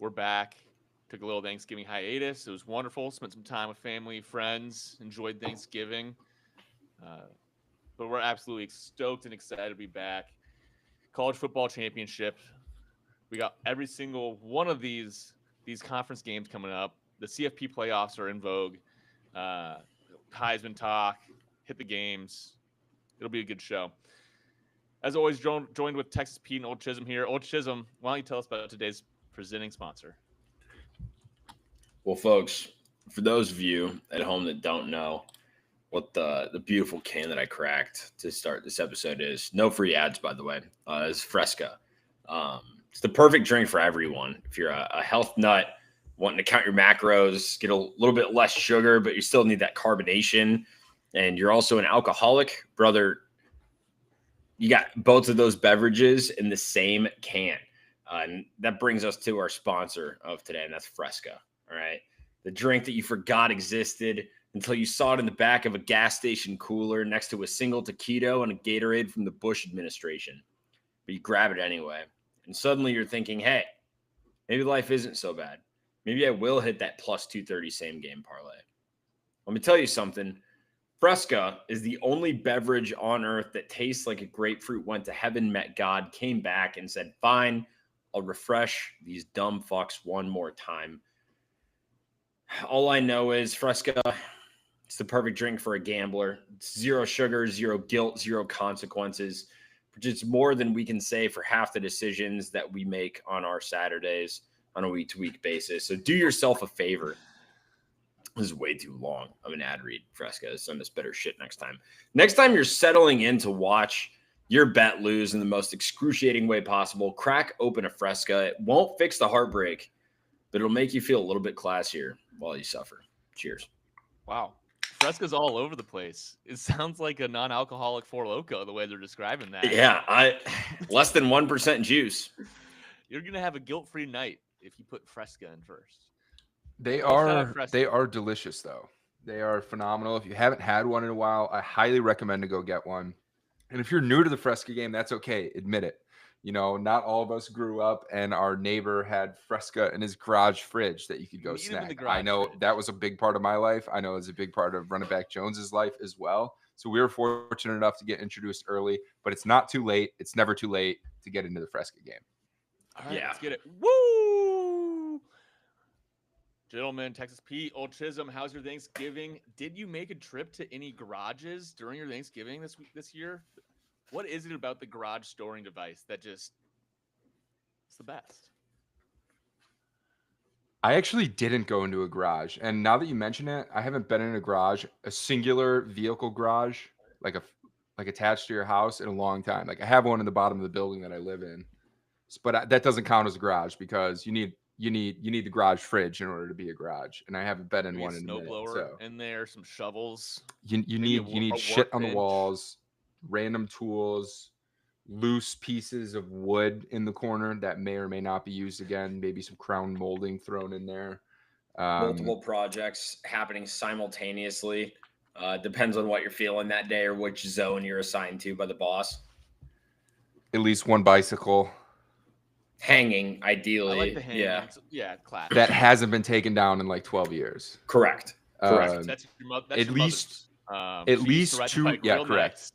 we're back. Took a little Thanksgiving hiatus. It was wonderful. Spent some time with family, friends. Enjoyed Thanksgiving. Uh, but we're absolutely stoked and excited to be back. College football championship. We got every single one of these conference games coming up. The CFP playoffs are in vogue. Uh, Heisman talk. Hit the games. It'll be a good show. As always, joined with Texas Pete and Old Chisholm here. Old Chisholm, why don't you tell us about today's presenting sponsor? Well, folks, for those of you at home that don't know what the beautiful can that I cracked to start this episode is, no free ads, by the way, is Fresca. It's the perfect drink for everyone. If you're a health nut, wanting to count your macros, get a little bit less sugar, but you still need that carbonation, and you're also an alcoholic, brother, you got both of those beverages in the same can. And that brings us to our sponsor of today, and that's Fresca. All right. The drink that you forgot existed until you saw it in the back of a gas station cooler next to a single taquito and a Gatorade from the Bush administration. But you grab it anyway. And suddenly you're thinking, hey, maybe life isn't so bad. Maybe I will hit that plus 230 same game parlay. Let me tell you something. Fresca is the only beverage on earth that tastes like a grapefruit went to heaven, met God, came back and said, fine, I'll refresh these dumb fucks one more time. All I know is Fresca, it's the perfect drink for a gambler. It's zero sugar, zero guilt, zero consequences. It's more than we can say for half the decisions that we make on our Saturdays on a week-to-week basis. So do yourself a favor. This is way too long of an ad read, Fresca. Send us better shit next time. Next time you're settling in to watch your bet lose in the most excruciating way possible, crack open a Fresca. It won't fix the heartbreak, but it'll make you feel a little bit classier while you suffer. Cheers. Wow. Fresca's all over the place. It sounds like a non-alcoholic Four Loko, the way they're describing that. Yeah, less than 1% juice. You're going to have a guilt-free night if you put Fresca in first. They are delicious, though. They are phenomenal. If you haven't had one in a while, I highly recommend to go get one. And if you're new to the Fresca game, that's okay. Admit it. You know, not all of us grew up and our neighbor had Fresca in his garage fridge that you could go snack. I know that was a big part of my life. I know it's a big part of Running Back Jones's life as well. So we were fortunate enough to get introduced early, but it's not too late. It's never too late to get into the Fresca game. All right, let's get it. Woo! Gentlemen, Texas Pete, Old Chisholm, how's your Thanksgiving? Did you make a trip to any garages during your Thanksgiving this year? What is it about the garage storing device that just it's the best? I actually didn't go into a garage. And now that you mention it, I haven't been in a garage, a singular vehicle garage, like attached to your house in a long time. Like I have one in the bottom of the building that I live in. But that doesn't count as a garage because you need the garage fridge in order to be a garage. And I haven't been in one in a minute. Snowblower in there, some shovels. You need shit on the walls, random tools, loose pieces of wood in the corner that may or may not be used again. Maybe some crown molding thrown in there. Multiple projects happening simultaneously. Depends on what you're feeling that day or which zone you're assigned to by the boss. At least one bicycle. Hanging, ideally. I like the hanging. Yeah, classic. That hasn't been taken down in like 12 years. Correct. That's at least two. Yeah, correct.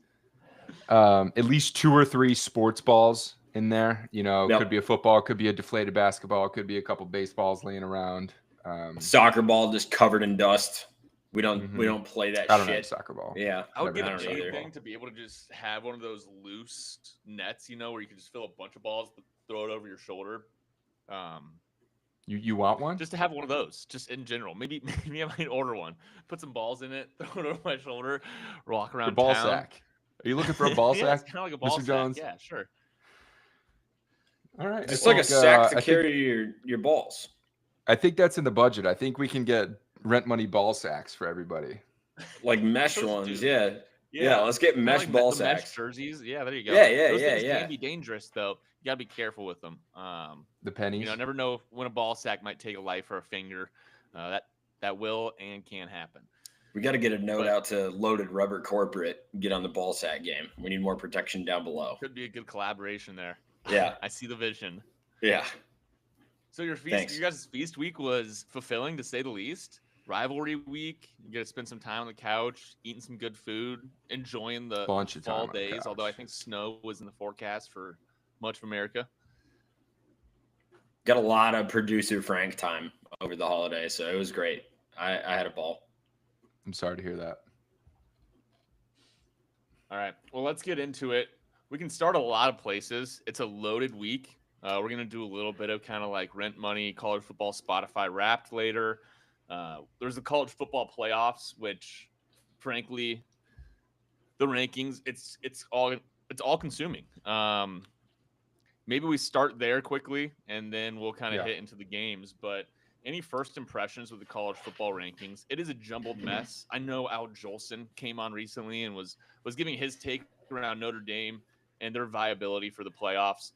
At least 2 or 3 sports balls in there. You know, Could be a football, could be a deflated basketball, could be a couple baseballs laying around. Soccer ball just covered in dust. We don't play that shit. I don't have a soccer ball. Yeah. I would get a J thing to be able to just have one of those loose nets, where you can just fill a bunch of balls, throw it over your shoulder. You want one? Just to have one of those, just in general. Maybe I might order one. Put some balls in it, throw it over my shoulder, walk around ball town. Sack. Are you looking for a ball yeah, sack? It's kind of like a ball Mr. sack. Jones? Yeah, sure. All right. It's like a sack to carry your balls. I think that's in the budget. I think we can get rent money ball sacks for everybody. Like mesh ones, yeah. Yeah, let's get mesh like ball the sacks. Mesh jerseys. Yeah, there you go. Yeah, Those things yeah. can be dangerous, though. You got to be careful with them. The pennies. Never know when a ball sack might take a life or a finger. That will and can happen. We got to get a note out to Loaded Rubber Corporate and get on the ball sack game. We need more protection down below. Could be a good collaboration there. Yeah. I see the vision. Yeah. So your feast, Thanks. you guys' feast week was fulfilling to say the least. Rivalry week, you get to spend some time on the couch, eating some good food, enjoying the Bunch of time fall on the days. Although I couch. think snow was in the forecast for much of America. Got a lot of producer Frank time over the holiday, so it was great. I had a ball. I'm sorry to hear that. All right, well, let's get into it. We can start a lot of places. It's a loaded week. We're going to do a little bit of kind of like rent money, college football, Spotify wrapped later. There's the college football playoffs, which frankly, the rankings, it's all consuming. Maybe we start there quickly and then we'll kind of hit into the games. But any first impressions with the college football rankings? It is a jumbled mess. I know Al Jolson came on recently and was giving his take around Notre Dame and their viability for the playoffs.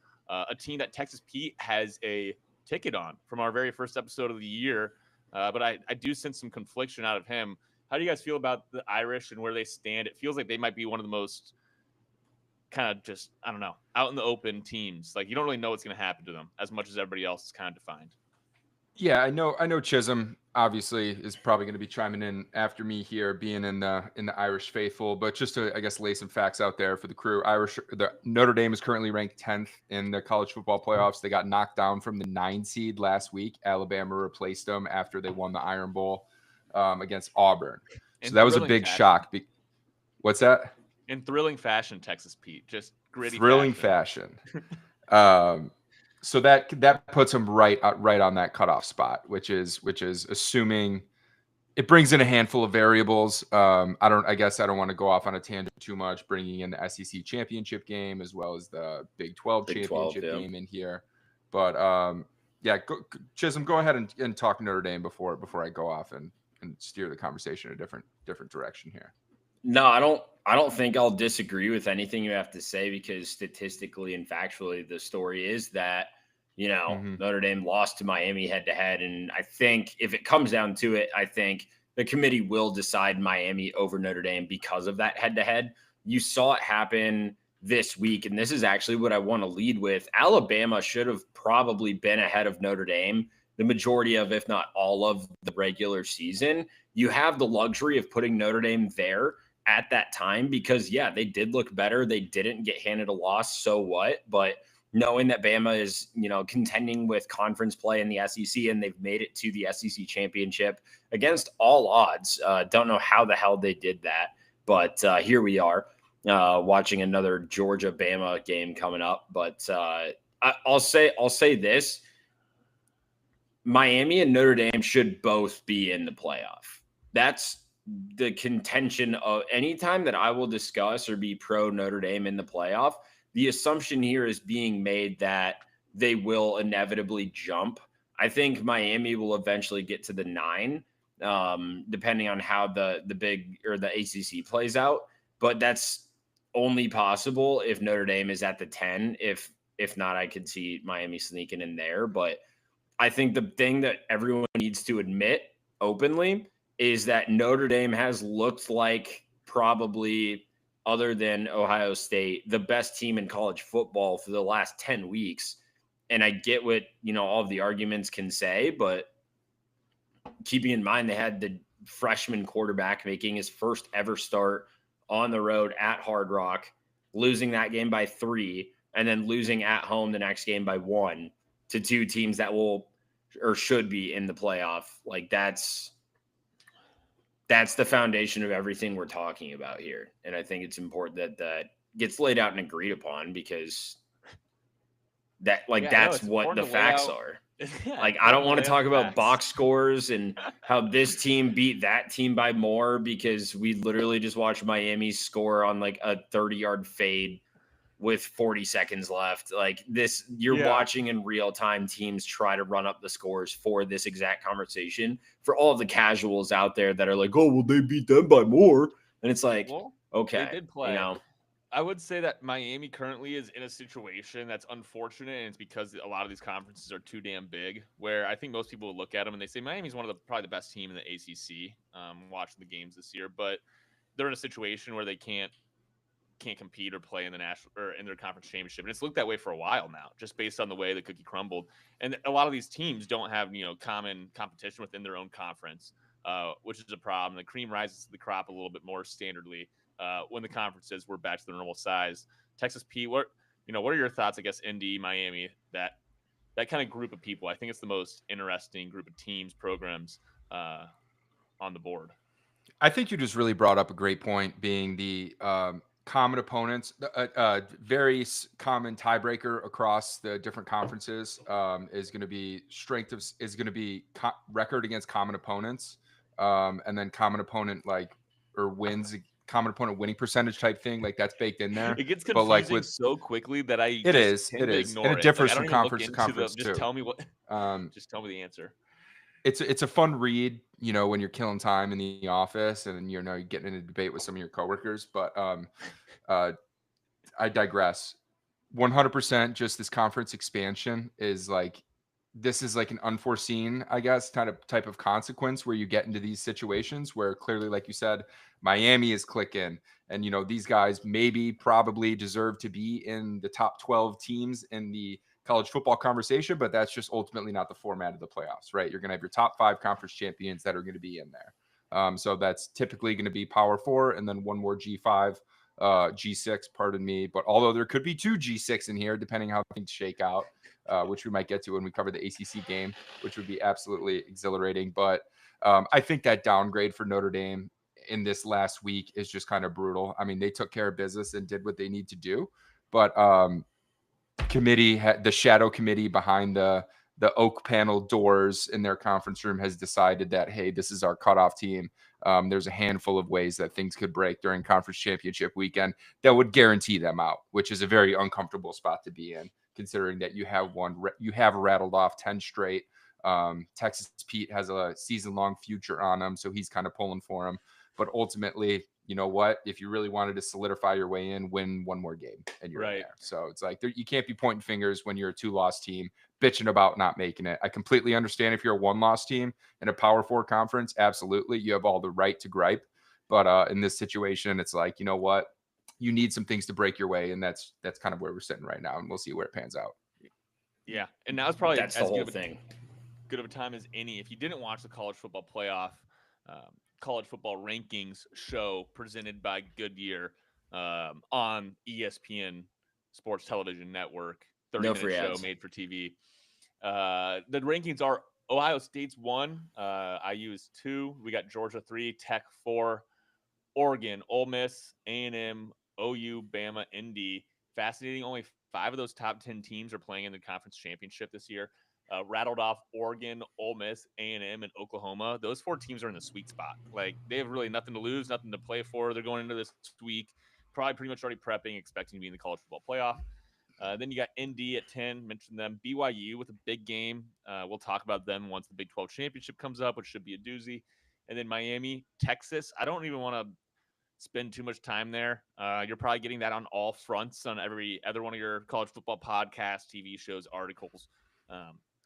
A team that Texas Pete has a ticket on from our very first episode of the year. But I do sense some confliction out of him. How do you guys feel about the Irish and where they stand? It feels like they might be one of the most kind of just, I don't know, out in the open teams. Like you don't really know what's going to happen to them as much as everybody else is kind of defined. Yeah, I know Chisholm obviously is probably going to be chiming in after me here, being in the Irish faithful. But just to, I guess, lay some facts out there for the crew, the Notre Dame is currently ranked 10th in the college football playoffs. They got knocked down from the 9 seed last week. Alabama replaced them after they won the Iron Bowl against Auburn. So that was a big shock. What's that? In thrilling fashion, Texas Pete, just gritty. Thrilling fashion. So that puts them right on that cutoff spot, which is assuming it brings in a handful of variables. I guess I don't want to go off on a tangent too much, bringing in the SEC championship game as well as the Big 12 championship game in here. But Chisholm, go ahead and talk Notre Dame before I go off and steer the conversation in a different direction here. No, I don't think I'll disagree with anything you have to say because statistically and factually, the story is that, Notre Dame lost to Miami head-to-head. And I think if it comes down to it, I think the committee will decide Miami over Notre Dame because of that head-to-head. You saw it happen this week, and this is actually what I want to lead with. Alabama should have probably been ahead of Notre Dame the majority of, if not all of, the regular season. You have the luxury of putting Notre Dame there at that time because, they did look better. They didn't get handed a loss. So what? But knowing that Bama is, contending with conference play in the SEC and they've made it to the SEC championship against all odds. Don't know how the hell they did that. But here we are watching another Georgia-Bama game coming up. But I'll say this. Miami and Notre Dame should both be in the playoff. That's the contention of any time that I will discuss or be pro Notre Dame in the playoff. The assumption here is being made that they will inevitably jump. I think Miami will eventually get to the 9, depending on how the Big or the ACC plays out. But that's only possible if Notre Dame is at the 10. If not, I could see Miami sneaking in there. But I think the thing that everyone needs to admit openly is that Notre Dame has looked like probably, other than Ohio State, the best team in college football for the last 10 weeks. And I get what, all of the arguments can say, but keeping in mind they had the freshman quarterback making his first ever start on the road at Hard Rock, losing that game by 3, and then losing at home the next game by 1 to 2 teams that will or should be in the playoff. Like that's the foundation of everything we're talking about here. And I think it's important that that gets laid out and agreed upon because that's what the facts are. Like, I don't want to talk about box scores and how this team beat that team by more because we literally just watched Miami score on like a 30-yard fade with 40 seconds left. Like this, you're watching in real time teams try to run up the scores for this exact conversation for all of the casuals out there that are like, oh, well, they beat them by more. And it's like, okay, they did play. I would say that Miami currently is in a situation that's unfortunate, and it's because a lot of these conferences are too damn big, where I think most people will look at them and they say Miami's probably the best team in the ACC, watching the games this year, but they're in a situation where they can't can't compete or play in the national or in their conference championship. And it's looked that way for a while now, just based on the way the cookie crumbled. And a lot of these teams don't have, common competition within their own conference, which is a problem. The cream rises to the crop a little bit more standardly when the conferences were back to their normal size. Texas Pete, what are your thoughts, I guess, Indy, Miami, that kind of group of people? I think it's the most interesting group of teams, programs on the board. I think you just really brought up a great point, being the common opponents. Very common tiebreaker across the different conferences is going to be record against common opponents, and then common opponent common opponent winning percentage type thing. Like that's baked in there. It gets but like confusing so quickly that I it is, ignore and it differs from I don't conference to even look into conference just too. tell me what. Just tell me the answer. It's a fun read, when you're killing time in the office and you're getting in a debate with some of your coworkers. But I digress. 100%. Just this conference expansion is like, this is like an unforeseen, I guess, type of consequence where you get into these situations where clearly, like you said, Miami is clicking, and these guys probably deserve to be in the top 12 teams in the college football conversation, but that's just ultimately not the format of the playoffs, right? You're going to have your top 5 conference champions that are going to be in there. So that's typically going to be Power 4 and then one more G5, G6, pardon me. But although there could be 2 G6 in here, depending how things shake out, which we might get to when we cover the ACC game, which would be absolutely exhilarating. But I think that downgrade for Notre Dame in this last week is just kind of brutal. I mean, they took care of business and did what they need to do, but the shadow committee behind the oak panel doors in their conference room has decided that, hey, this is our cutoff team. There's a handful of ways that things could break during conference championship weekend that would guarantee them out, which is a very uncomfortable spot to be in, considering that you have rattled off 10 straight. Texas Pete has a season-long future on him, so he's kind of pulling for him. But ultimately, you know what? If you really wanted to solidify your way in, win one more game and you're in there. So it's like you can't be pointing fingers when you're a 2-loss team bitching about not making it. I completely understand if you're a 1-loss team in a Power 4 conference. Absolutely, you have all the right to gripe. But in this situation, it's like, you know what? You need some things to break your way, and that's kind of where we're sitting right now, and we'll see where it pans out. Yeah, and now it's probably that's the whole thing. Good of a time as any. If you didn't watch the college football playoff, college football rankings show presented by Goodyear on ESPN Sports Television Network, 30-minute show made for TV. The rankings are Ohio State's 1, IU is 2, we got Georgia 3, Tech 4, Oregon, Ole Miss, A&M, OU, Bama, ND. Fascinating, only 5 of those top 10 teams are playing in the conference championship this year. Rattled off Oregon, Ole Miss, A&M, and Oklahoma. Those 4 teams are in the sweet spot. Like, they have really nothing to lose, nothing to play for. They're going into this week probably pretty much already prepping, expecting to be in the college football playoff. Then you got ND at 10, mentioned them. BYU with a big game. We'll talk about them once the Big 12 championship comes up, which should be a doozy. And then Miami, Texas. I don't even want to spend too much time there. You're probably getting that on all fronts on every other one of your college football podcasts, TV shows, articles.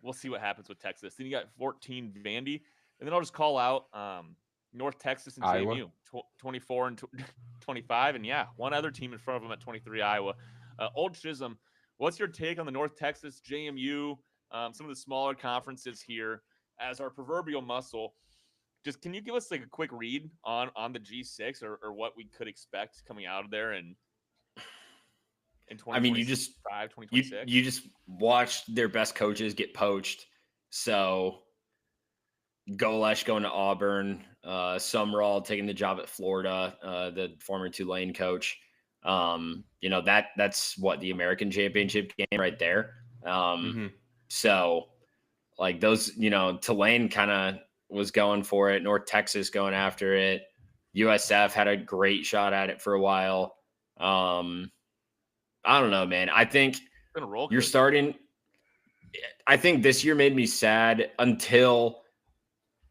We'll see what happens with Texas. Then you got 14 Vandy, and then I'll just call out North Texas and JMU, 24 and 25, and yeah, one other team in front of them at 23, Iowa. Old Chisholm, what's your take on the North Texas, JMU, some of the smaller conferences here as our proverbial muscle? Just can you give us like a quick read on the G6 or what we could expect coming out of there in 2025, I mean, 2026? You just watched their best coaches get poached. So Golesh going to Auburn, Sumrall taking the job at Florida, the former Tulane coach. That's what the American Championship game right there. So like those, Tulane kind of was going for it. North Texas going after it. USF had a great shot at it for a while. I don't know, man. I think you're starting. I think this year made me sad until,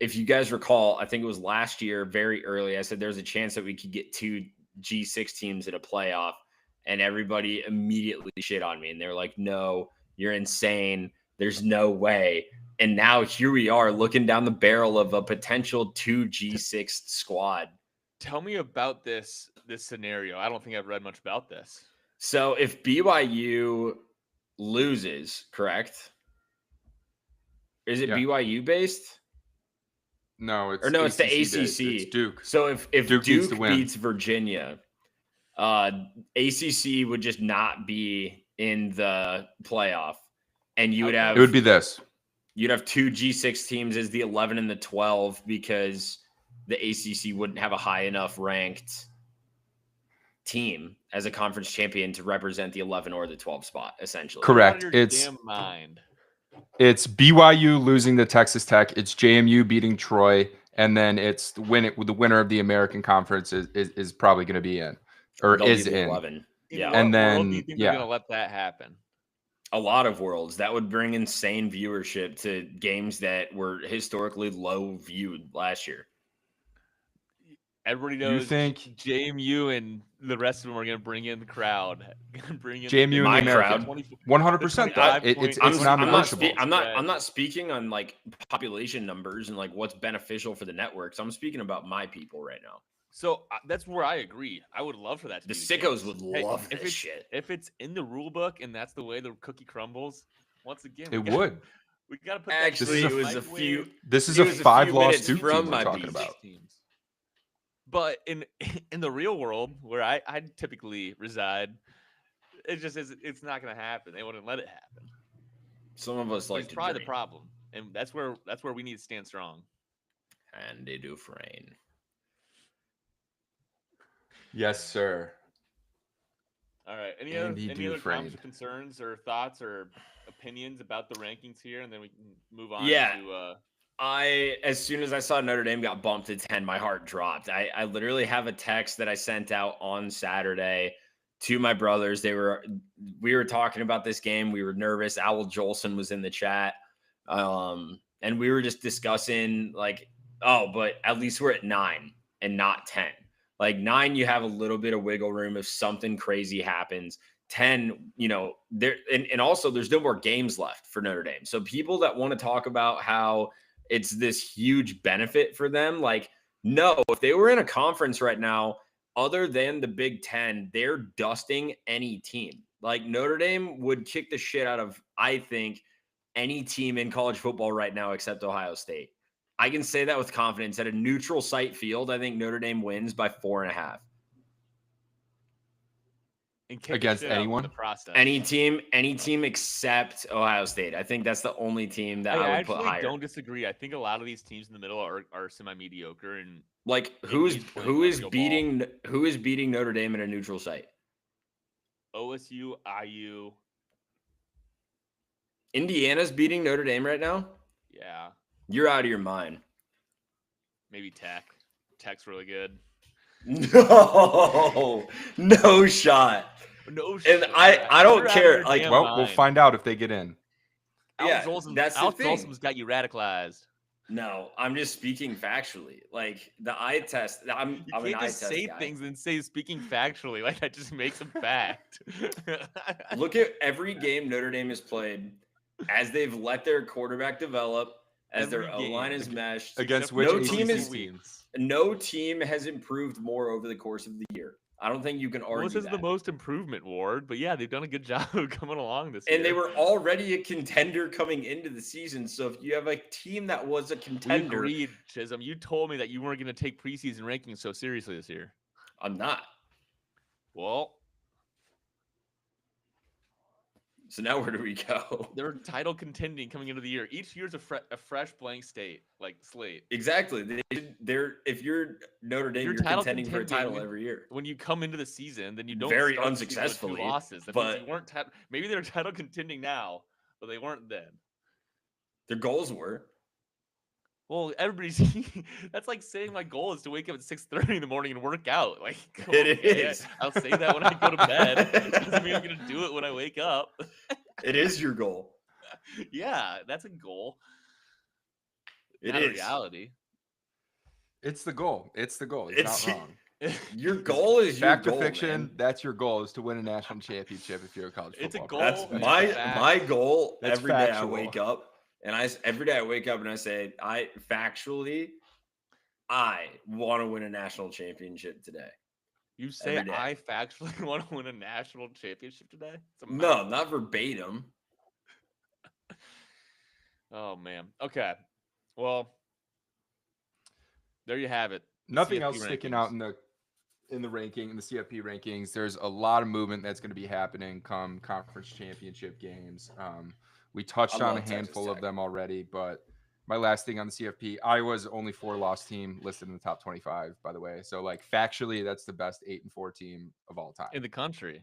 if you guys recall, I think it was last year, very early, I said there's a chance that we could get 2 G6 teams in a playoff, and everybody immediately shit on me. And they're like, no, you're insane. There's no way. And now here we are looking down the barrel of a potential 2 G6 squad. Tell me about this scenario. I don't think I've read much about this. So if BYU loses, correct? Is it BYU based? No, it's it's the ACC. It's Duke. So if Duke beats Virginia, ACC would just not be in the playoff, and you would have it would be this. You'd have 2 G6 teams as the 11 and the 12 because the ACC wouldn't have a high enough ranked team as a conference champion to represent the 11 or the 12 spot, essentially. Correct. It's BYU losing to Texas Tech. It's JMU beating Troy, and then it's the winner of the American Conference is probably going to be in or is in 11. Yeah, and then do you think they're going to let that happen? A lot of worlds. That would bring insane viewership to games that were historically low viewed last year. Everybody knows. You think JMU and the rest of them are going to bring in the crowd? JMU and the crowd, 100%. It's non-negotiable. I'm not speaking on like population numbers and like what's beneficial for the networks. I'm speaking about my people right now. So that's where I agree. I would love for that to be the sickos would love this shit. If it's in the rule book and that's the way the cookie crumbles, once again, it would. We got to put actually. That it was a few. This is a 5-loss Duke team we're talking about. But in the real world, where I typically reside, it just is. It's not going to happen. They wouldn't let it happen. Some of us like. It's probably the problem, and that's where we need to stand strong. Andy Dufresne. Yes, sir. All right. Any other comments, concerns, or thoughts or opinions about the rankings here, and then we can move on. To, as soon as I saw Notre Dame got bumped to 10, my heart dropped. I literally have a text that I sent out on Saturday to my brothers. We were talking about this game. We were nervous. Owl Jolson was in the chat. And we were just discussing like, but at least we're at 9 and not 10. Like 9, you have a little bit of wiggle room if something crazy happens. 10, there and also there's no more games left for Notre Dame. So people that want to talk about how it's this huge benefit for them, like, no, if they were in a conference right now, other than the Big Ten, they're dusting any team. Like Notre Dame would kick the shit out of, I think, any team in college football right now except Ohio State. I can say that with confidence. At a neutral site field, I think Notre Dame wins by 4.5. Against anyone? Any team except Ohio State. I think that's the only team that I would put higher. I don't disagree. I think a lot of these teams in the middle are semi-mediocre and like who is beating Notre Dame in a neutral site? OSU, IU. Indiana's beating Notre Dame right now? Yeah. You're out of your mind. Maybe Tech. Tech's really good. No shot. No shot. And I don't care. Like, we'll find out if they get in. Yeah, that's the thing. Olsen's got you radicalized. No, I'm just speaking factually. Like the eye test. I'm an eye test say guy. Things and say speaking factually. Like that just makes them fact. Look at every game Notre Dame has played as they've let their quarterback develop. As their O-line is meshed. Against which no team has improved more over the course of the year. I don't think you can argue this is the most improvement, Ward. But yeah, they've done a good job of coming along this year. And they were already a contender coming into the season. So if you have a team that was a contender. We agreed, Chisholm. You told me that you weren't going to take preseason rankings so seriously this year. I'm not. Well. So now where do we go? They're title contending coming into the year. Each year's a fresh blank slate. Exactly. If you're Notre Dame, you're contending for a title every year. When you come into the season, then you don't very unsuccessfully losses. But you weren't maybe they're title contending now, but they weren't then. Their goals were. Well, that's like saying my goal is to wake up at 6:30 in the morning and work out. Like it is. I'll say that when I go to bed. It doesn't mean I'm gonna do it when I wake up. It is your goal. Yeah, that's a goal. It is reality. It's the goal. It's not wrong. Your goal is fact your goal, or fiction. Man. That's your goal is to win a national championship if you're a college football. It's a goal. That's my goal. That's every factual. day I wake up. And every day I wake up and I say, I factually, I want to win a national championship today. You say I factually want to win a national championship today? No, not verbatim. Oh, man. Okay. Well, there you have it. Nothing CFP else rankings. sticking out in the ranking, in the CFP rankings. There's a lot of movement that's going to be happening come conference championship games. We touched on a handful of them already, but my last thing on the CFP, Iowa's only 4-loss team listed in the top 25, by the way. So like factually, that's the best 8-4 team of all time in the country.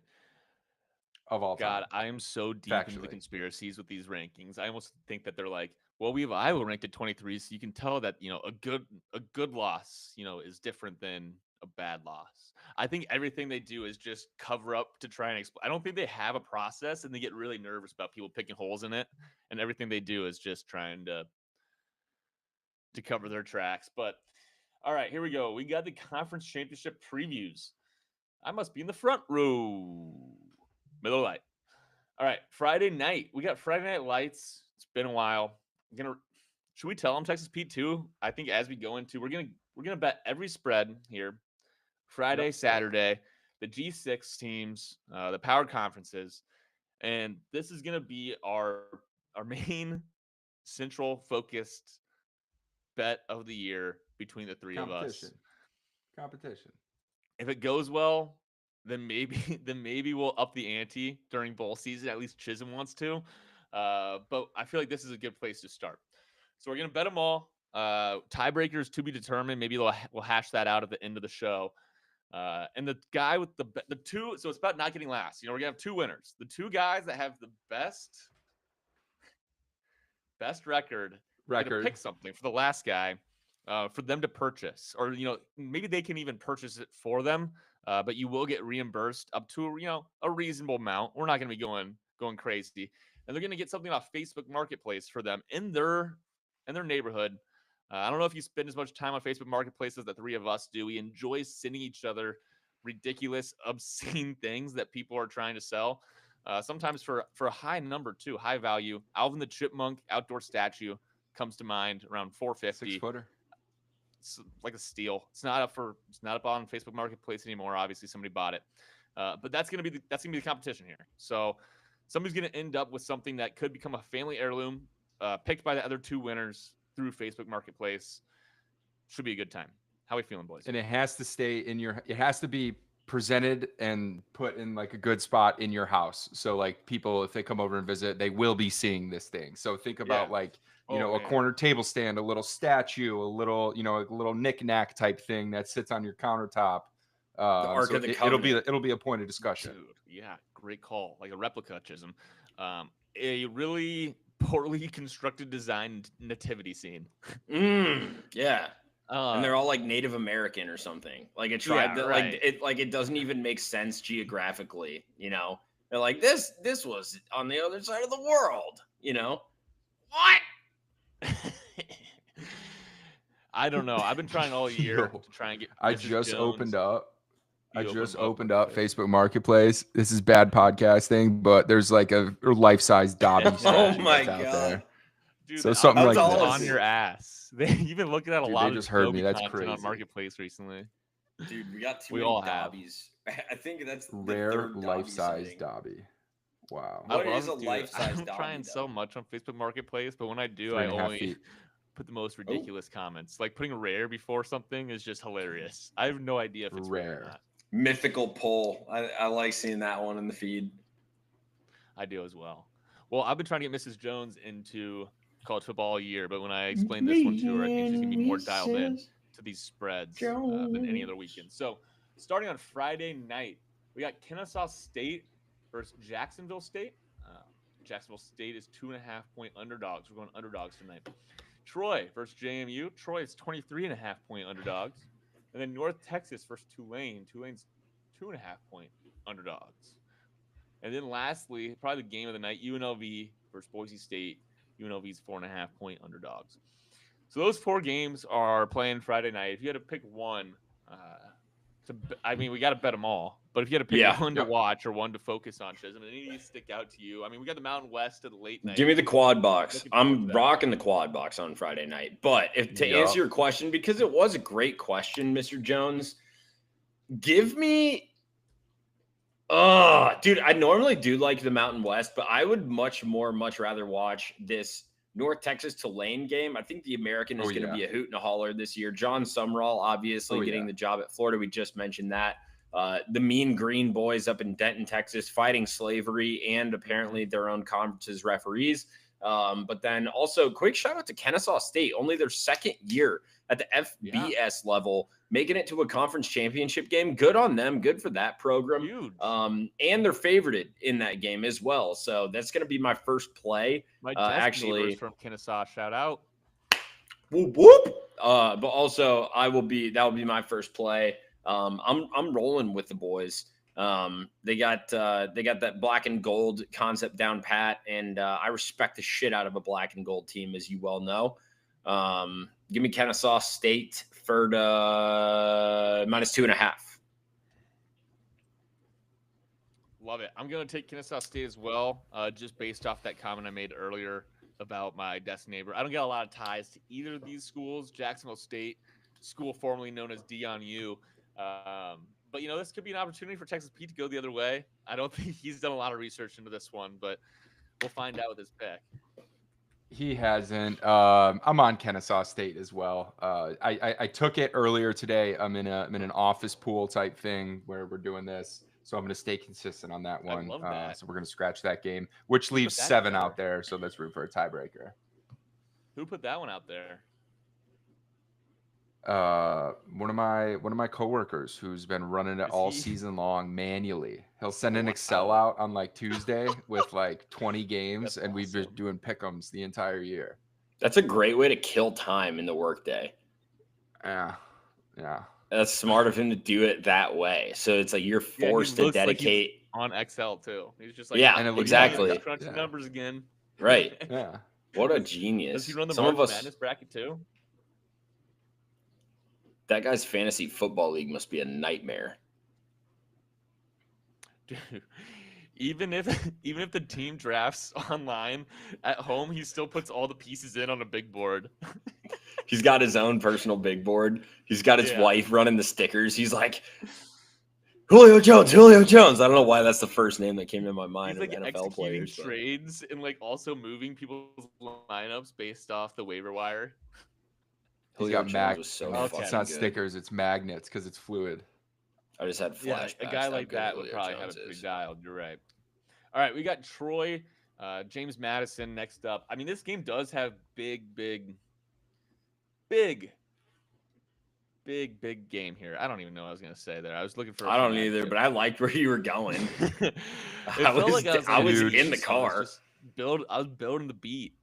Of all time. God, I am so deep into the conspiracies with these rankings. I almost think that they're like, well, we have Iowa ranked at 23, so you can tell that a good loss, is different than a bad loss. I think everything they do is just cover up to try and explain. I don't think they have a process, and they get really nervous about people picking holes in it. And everything they do is just trying to cover their tracks. But all right, here we go. We got the conference championship previews. I must be in the front row. Miller Lite. All right, Friday night. We got Friday Night Lights. It's been a while. Should we tell them Texas Pete too? I think as we go into, we're gonna bet every spread here. Friday, Saturday, the G6 teams, the power conferences, and this is gonna be our main central focused bet of the year between the three of us. Competition. If it goes well, then maybe we'll up the ante during bowl season. At least Chisholm wants to. But I feel like this is a good place to start. So we're gonna bet them all. Tiebreakers to be determined. Maybe we'll hash that out at the end of the show. And the guy with the two. So it's about not getting last. We're gonna have two winners. The two guys that have the best record. Pick something for the last guy. For them to purchase, or maybe they can even purchase it for them, but you will get reimbursed up to a reasonable amount. We're not going to be going crazy, and they're going to get something off Facebook Marketplace for them in their neighborhood. I don't know if you spend as much time on Facebook Marketplace as the three of us do. We enjoy sending each other ridiculous, obscene things that people are trying to sell. Sometimes for a high number too, high value. Alvin the Chipmunk outdoor statue comes to mind, around $450. 6-footer. It's like a steal. It's not up on Facebook Marketplace anymore. Obviously, somebody bought it, but that's gonna be the competition here. So somebody's gonna end up with something that could become a family heirloom, picked by the other two winners through Facebook Marketplace. Should be a good time. How are we feeling, boys? And it has to stay in it has to be presented and put in like a good spot in your house. So like people, if they come over and visit, they will be seeing this thing. So think about a corner table stand, a little statue, a little knick-knack type thing that sits on your countertop. The Ark of the Covenant. It'll be a point of discussion. Dude, yeah, great call. Like a replica Chisholm. A really poorly constructed designed nativity scene. Yeah. And they're all like Native American or something. Like a tribe that it doesn't even make sense geographically. They're like this was on the other side of the world. What? I don't know. I've been trying all year to try and get. I just opened up Facebook Marketplace. This is bad podcasting, but there's like a life-size Dobby statue oh my out God. There. Dude, so something like this. On your ass. You've been looking at a lot of just heard me. That's content crazy. On Marketplace recently. Dude, we got we all Dobbies. I think that's rare life-size Dobby. Wow. What is a life-size Dobby? I'm trying so much on Facebook Marketplace, but when I do, I only put the most ridiculous comments. Like putting rare before something is just hilarious. I have no idea if it's rare or not. Mythical pull. I like seeing that one in the feed. I do as well. Well, I've been trying to get Mrs. Jones into college football all year, but when I explained this one to her, I think she's going to be more dialed in to these spreads than any other weekend. So starting on Friday night, we got Kennesaw State versus Jacksonville State. Jacksonville State is 2.5-point underdogs. We're going underdogs tonight. Troy versus JMU. Troy is 23.5-point underdogs. And then North Texas versus Tulane. Tulane's 2.5-point underdogs. And then lastly, probably the game of the night, UNLV versus Boise State. UNLV's 4.5-point underdogs. So those four games are playing Friday night. If you had to pick one, I mean, we got to bet them all. But if you had to pick one to watch or one to focus on, Chisholm, any of these stick out to you? I mean, we got the Mountain West to the late night. Give me the quad box. I'm rocking the quad box on Friday night. But to answer your question, because it was a great question, Mr. Jones, give me dude, I normally do like the Mountain West, but I would much rather watch this North Texas Tulane game. I think the American is going to be a hoot and a holler this year. John Sumrall, obviously, getting the job at Florida. We just mentioned that. The Mean Green Boys up in Denton, Texas, fighting slavery and apparently their own conference's referees. But then also, quick shout out to Kennesaw State, only their second year at the FBS level, making it to a conference championship game. Good on them. Good for that program. Huge. And they're favorited in that game as well. So that's going to be my first play. My actually from Kennesaw, shout out. Whoop whoop. But also that will be my first play. I'm rolling with the boys. They got that black and gold concept down pat, and I respect the shit out of a black and gold team, as you well know. Give me Kennesaw State for -2.5. Love it. I'm going to take Kennesaw State as well, just based off that comment I made earlier about my Destin neighbor. I don't get a lot of ties to either of these schools. Jacksonville State, school formerly known as Dion U. But, this could be an opportunity for Texas Pete to go the other way. I don't think he's done a lot of research into this one, but we'll find out with his pick. He hasn't. I'm on Kennesaw State as well. I took it earlier today. I'm in an office pool type thing where we're doing this. So I'm going to stay consistent on that one. I love that. So we're going to scratch that game, which leaves 7 out there. So let's root for a tiebreaker. Who put that one out there? One of my coworkers who's been running it all season long manually. He'll send an Excel out on like Tuesday with like 20 games, and we've been doing pick'ems the entire year. That's a great way to kill time in the workday. Yeah. That's smart of him to do it that way. So it's like you're forced to dedicate on Excel too. He's just like, and exactly crunching numbers again. Right. Yeah. What a genius. Does he run the March Madness bracket too? That guy's fantasy football league must be a nightmare. Dude, even if the team drafts online at home, he still puts all the pieces in on a big board. He's got his own personal big board. He's got his wife running the stickers. He's like, Julio Jones. I don't know why that's the first name that came to my mind. He's like of NFL executing players, trades and like also moving people's lineups based off the waiver wire. He's got magnets. It's not stickers, it's magnets because it's fluid. I just had flashbacks. A guy like that would probably have it pretty dialed. You're right. All right, we got Troy, James Madison next up. I mean, this game does have big game here. I don't even know what I was gonna say there. I was looking for. I don't either, but I liked where you were going. I was in the car. I was building the beat.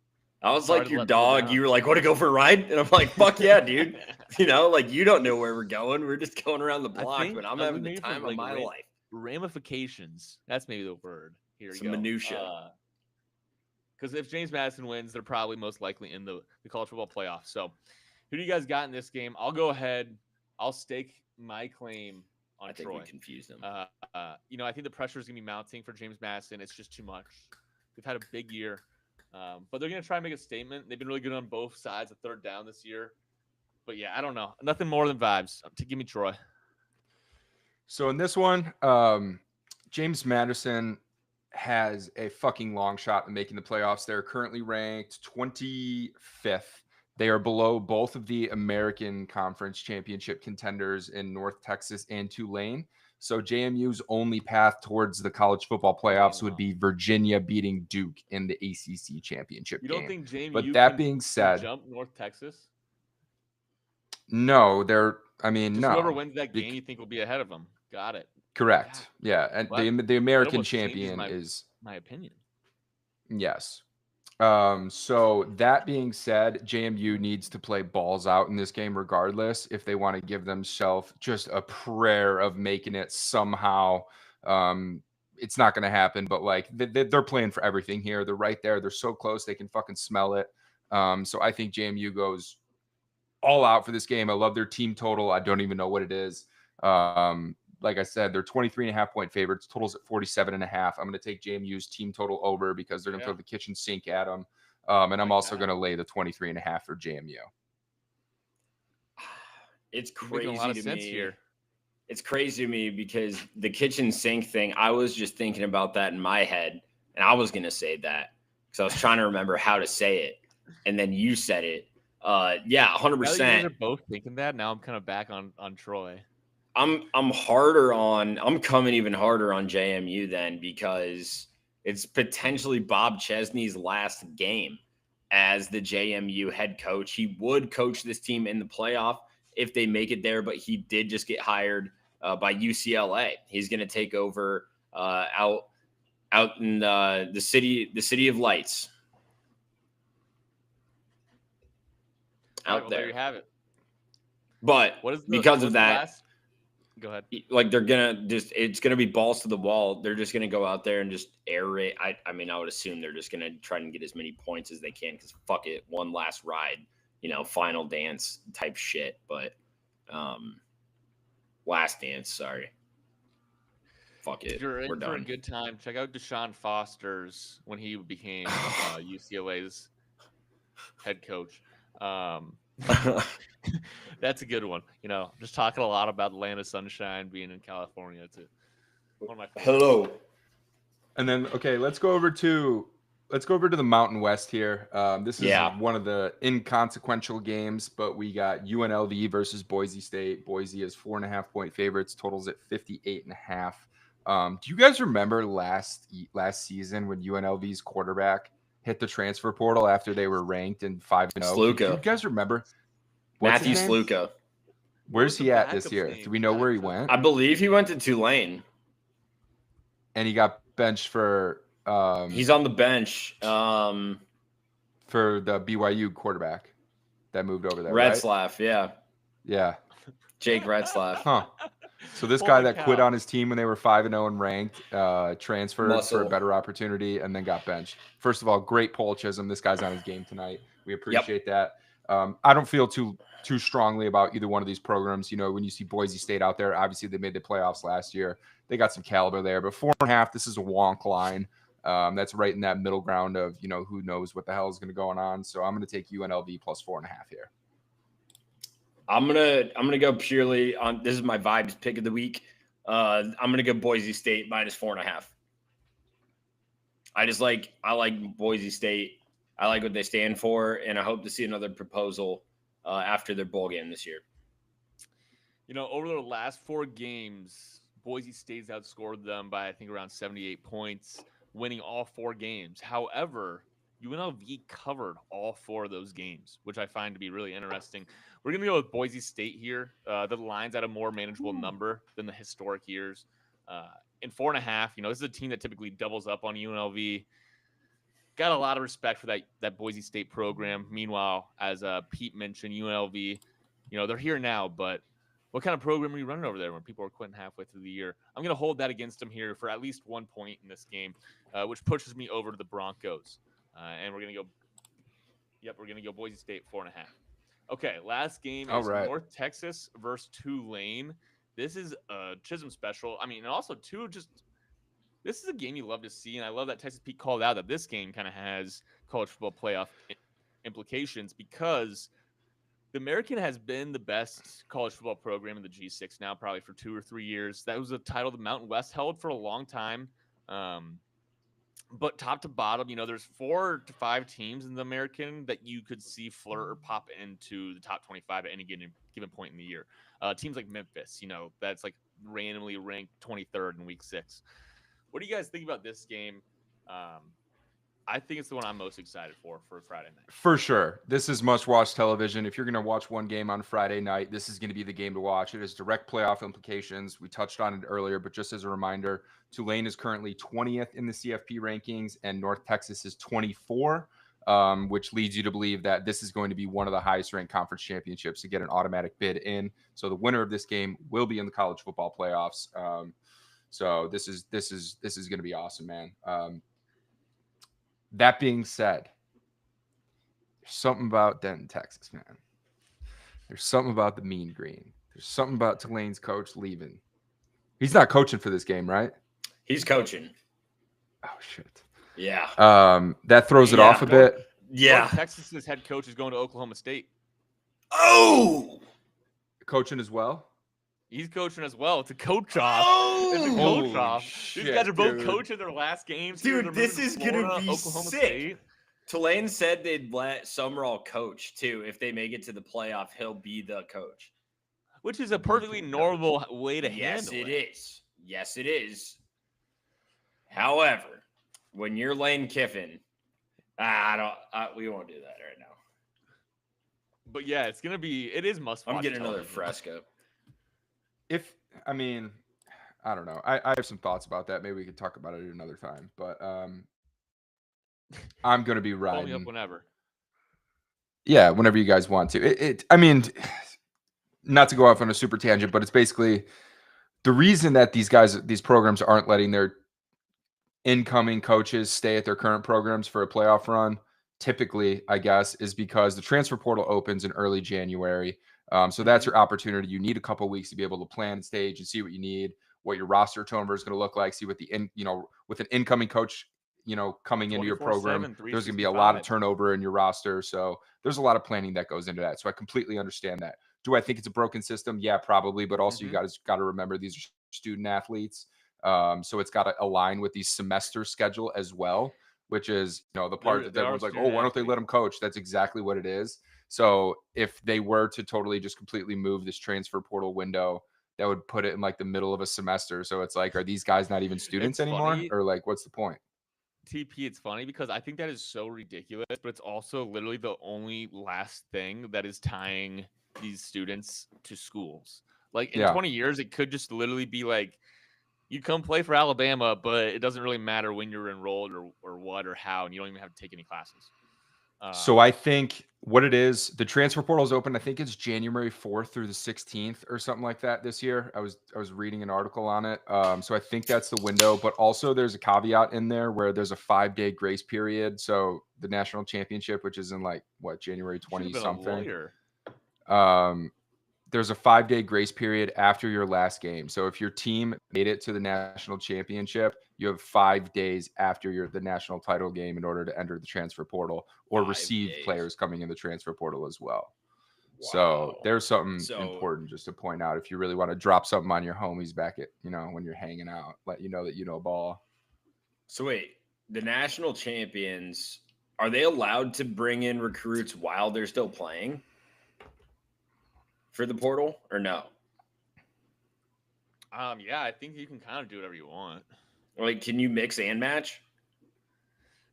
I was like your dog. You were like, want to go for a ride? And I'm like, fuck yeah, dude. You don't know where we're going. We're just going around the block, but I'm having the time of my life. Ramifications. That's maybe the word. Here we go. Minutia. Because if James Madison wins, they're probably most likely in the college football playoffs. So who do you guys got in this game? I'll go ahead. I'll stake my claim on Troy. I think we confused them. I think the pressure is going to be mounting for James Madison. It's just too much. They've had a big year. But they're going to try and make a statement. They've been really good on both sides of third down this year. But, yeah, I don't know. Nothing more than vibes. Give me Troy. So in this one, James Madison has a fucking long shot at making the playoffs. They're currently ranked 25th. They are below both of the American Conference Championship contenders in North Texas and Tulane. So JMU's only path towards the college football playoffs would be Virginia beating Duke in the ACC championship game. You don't think JMU but that being said, jump North Texas? No, no. Whoever wins that game, you think will be ahead of them. Got it. Correct. Yeah, and the American champion is my opinion. Yes. So that being said, JMU needs to play balls out in this game regardless if they want to give themselves just a prayer of making it somehow. It's not going to happen, but like they're playing for everything here. They're right there. They're so close. They can fucking smell it. So I think JMU goes all out for this game. I love their team total. I don't even know what it is. Like I said, they're 23.5 point favorites. Totals at 47.5. I'm going to take JMU's team total over because they're going to throw the kitchen sink at them. And I'm also going to lay the 23.5 for JMU. It's You're making a lot of sense me. Here. It's crazy to me because the kitchen sink thing, I was just thinking about that in my head, and I was going to say that because I was trying to remember how to say it, and then you said it. Yeah, 100%. Now that you guys are both thinking that, now I'm kind of back on Troy. I'm coming even harder on JMU then because it's potentially Bob Chesney's last game as the JMU head coach. He would coach this team in the playoff if they make it there, but he did just get hired by UCLA. He's going to take over out in the city of lights. There you have it. But because of that, go ahead. Like it's gonna be balls to the wall. They're just gonna go out there and just air raid. I mean, I would assume they're just gonna try and get as many points as they can because fuck it, one last ride, final dance type shit. But last dance, sorry. Fuck it. If you're in We're for done. a good time, check out Deshaun Foster's when he became UCLA's head coach. That's a good one. Just talking a lot about the land of sunshine, being in California. It's one of my favorites. Hello. And then let's go over to the Mountain West here. This is one of the inconsequential games, but we got UNLV versus Boise State. Boise is 4.5 point favorites. Totals at 58.5. Do you guys remember last season when UNLV's quarterback hit the transfer portal after they were ranked in 5-0? Do you guys remember? Matthew Sluka. Where's he at this year? Do we know where he went? I believe he went to Tulane. And he got benched for he's on the bench for the BYU quarterback that moved over there. Retzlaff, right? Yeah. Jake Retzlaff. Huh. So this guy that quit on his team when they were 5-0 and ranked, transferred for a better opportunity and then got benched. First of all, great Paul Chisholm. This guy's on his game tonight. We appreciate that. I don't feel too strongly about either one of these programs. When you see Boise State out there, obviously they made the playoffs last year. They got some caliber there, but 4.5, this is a wonk line. That's right in that middle ground of, who knows what the hell is going to go on. So I'm going to take UNLV plus 4.5 here. I'm gonna go purely on this is my vibes pick of the week. I'm gonna go Boise State minus 4.5. I like Boise State. I like what they stand for, and I hope to see another proposal after their bowl game this year. Over the last 4 games, Boise State's outscored them by I think around 78 points, winning all 4 games. However, UNLV covered all 4 of those games, which I find to be really interesting. We're going to go with Boise State here. The line's at a more manageable number than the historic years. In 4.5, this is a team that typically doubles up on UNLV. Got a lot of respect for that Boise State program. Meanwhile, as Pete mentioned, UNLV, they're here now, but what kind of program are you running over there when people are quitting halfway through the year? I'm going to hold that against them here for at least 1 point in this game, which pushes me over to the Broncos. And we're going to go Boise State 4.5. Okay, last game is North Texas versus Tulane. This is a Chisholm special. I mean, and also this is a game you love to see, and I love that Texas Pete called out that this game kind of has college football playoff implications because the American has been the best college football program in the G6 now, probably for 2 or 3 years. That was a title the Mountain West held for a long time. But top to bottom, there's 4 to 5 teams in the American that you could see flirt or pop into the top 25 at any given point in the year. Teams like Memphis, that's like randomly ranked 23rd in week 6. What do you guys think about this game? I think it's the one I'm most excited for Friday night. For sure. This is must-watch television. If you're going to watch one game on Friday night, this is going to be the game to watch. It has direct playoff implications. We touched on it earlier, but just as a reminder, Tulane is currently 20th in the CFP rankings, and North Texas is 24, which leads you to believe that this is going to be one of the highest-ranked conference championships to get an automatic bid in. So the winner of this game will be in the college football playoffs. So this is going to be awesome, man. That being said, there's something about Denton, Texas, man. There's something about the mean green. There's something about Tulane's coach leaving. He's not coaching for this game, right? He's coaching. Oh shit. Yeah. That throws it off a bit. Yeah. Texas's head coach is going to Oklahoma State. Oh. Coaching as well. He's coaching as well. It's a coach off. Oh, it's a coach off. Shit, These guys are both coaching their last games. Dude, this is going to be Oklahoma sick. State. Tulane said they'd let Summerall coach, too. If they make it to the playoff, he'll be the coach. Which is a perfectly normal way to handle it. Yes, it is. Yes, it is. However, when you're Lane Kiffin, we won't do that right now. But yeah, it is must-watch. I'm getting another Fresca. I don't know. I have some thoughts about that. Maybe we could talk about it another time. But I'm going to be riding. Call me up whenever. Yeah, whenever you guys want to. I mean, not to go off on a super tangent, but it's basically the reason that these programs aren't letting their incoming coaches stay at their current programs for a playoff run, typically, I guess, is because the transfer portal opens in early January. So that's your opportunity. You need a couple of weeks to be able to plan stage and see what you need, what your roster turnover is going to look like, see what with an incoming coach, coming into your program, there's going to be a lot of turnover in your roster. So there's a lot of planning that goes into that. So I completely understand that. Do I think it's a broken system? Yeah, probably. But also you guys got to remember these are student athletes. So it's got to align with the semester schedule as well, which is, the part that everyone's like, oh, why don't they let them coach? That's exactly what it is. So if they were to totally just completely move this transfer portal window, that would put it in like the middle of a semester. So it's like, are these guys not even students anymore? Funny. Or like, what's the point? TP, it's funny because I think that is so ridiculous, but it's also literally the only last thing that is tying these students to schools. Like in 20 years, it could just literally be like, you come play for Alabama, but it doesn't really matter when you're enrolled or what or how, and you don't even have to take any classes. So I think what it is, the transfer portal is open. I think it's January 4th through the 16th or something like that this year. I was reading an article on it. So I think that's the window, but also there's a caveat in there where there's a 5-day grace period. So the national championship, which is in January 20 something. There's a 5-day grace period after your last game. So if your team made it to the national championship, you have 5 days after the national title game in order to enter the transfer portal or receive players coming in the transfer portal as well. Wow. So there's something important just to point out. If you really want to drop something on your homies back at, when you're hanging out, let you know that you know ball. So wait, the national champions, are they allowed to bring in recruits while they're still playing for the portal or no? Yeah, I think you can kind of do whatever you want. Like, can you mix and match?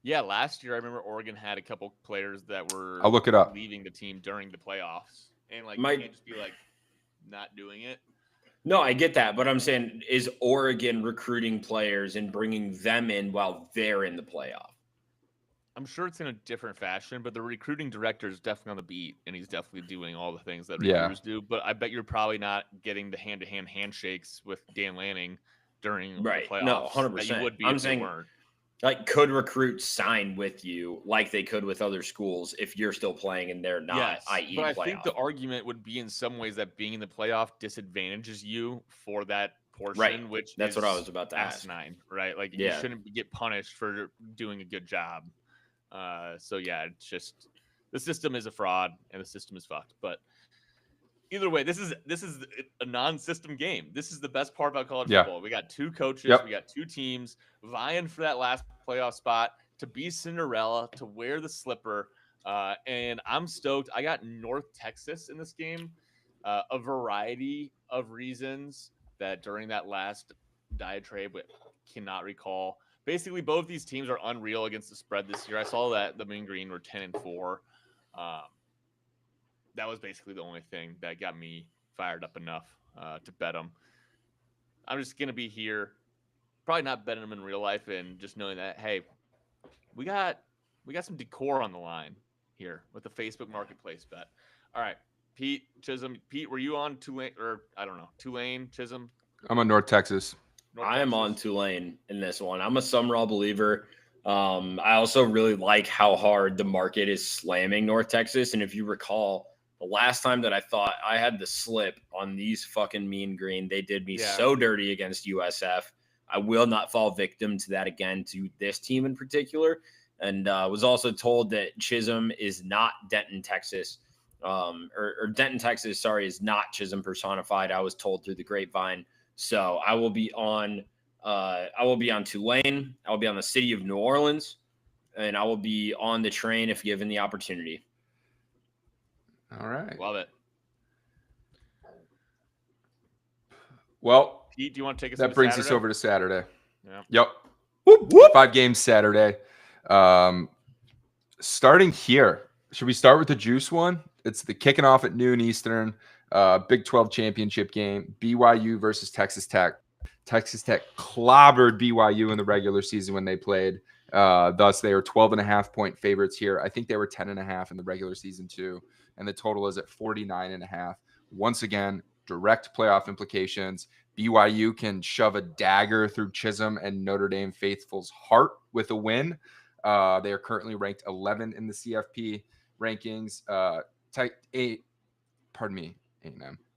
Yeah, last year I remember Oregon had a couple players that were I'll look it up. leaving the team during the playoffs. And you can't just be not doing it. No, I get that, but I'm saying, is Oregon recruiting players and bringing them in while they're in the playoff? I'm sure it's in a different fashion, but the recruiting director is definitely on the beat, and he's definitely doing all the things that recruiters do. But I bet you're probably not getting the hand-to-hand handshakes with Dan Lanning during the playoffs. No, 100%. You would be I'm if saying, they weren't. Could recruits sign with you like they could with other schools if you're still playing and they're not, yes, i.e. But I playoff. think the argument would be in some ways that being in the playoff disadvantages you for that portion, right. which that's is what I was about to ask. Right? You shouldn't get punished for doing a good job. So yeah, it's just the system is a fraud and the system is fucked. But either way, this is a non-system game. This is the best part about college football. We got two coaches, we got two teams vying for that last playoff spot to be Cinderella, to wear the slipper. And I'm stoked. I got North Texas in this game. A variety of reasons that during that last diatribe, but cannot recall. Basically, both these teams are unreal against the spread this year. I saw that the Mean Green were 10-4. That was basically the only thing that got me fired up enough to bet them. I'm just going to be here, probably not betting them in real life, and just knowing that, hey, we got some decor on the line here with the Facebook Marketplace bet. All right, Pete, Chisholm. Pete, were you on Tulane, or I don't know, Tulane, Chisholm? I'm on North Texas. I am on Tulane in this one. I'm a Summerall believer. I also really like how hard the market is slamming North Texas. And if you recall, the The last time that I thought I had the slip on these fucking Mean Green, they did me so dirty against USF. I will not fall victim to that again, to this team in particular. And was also told that Chisholm is not Denton, Texas. Or Denton, Texas, sorry, is not Chisholm personified. I was told through the grapevine. So I will be on Tulane. I will be on the city of New Orleans, and I will be on the train if given the opportunity. All right. Love it. Well, Pete, do you want to take us? That brings us over to Saturday. Yeah. Yep. Whoop, whoop. 5 games Saturday. Starting here, should we start with the juice one? It's the kicking off at noon Eastern. Big 12 championship game. BYU versus Texas Tech. Texas Tech clobbered BYU in the regular season when they played. Thus, they are 12.5-point favorites here. I think they were 10.5 in the regular season too. And the total is at 49.5. Once again, direct playoff implications. BYU can shove a dagger through Chisholm and Notre Dame faithful's heart with a win. They are currently ranked 11 in the CFP rankings.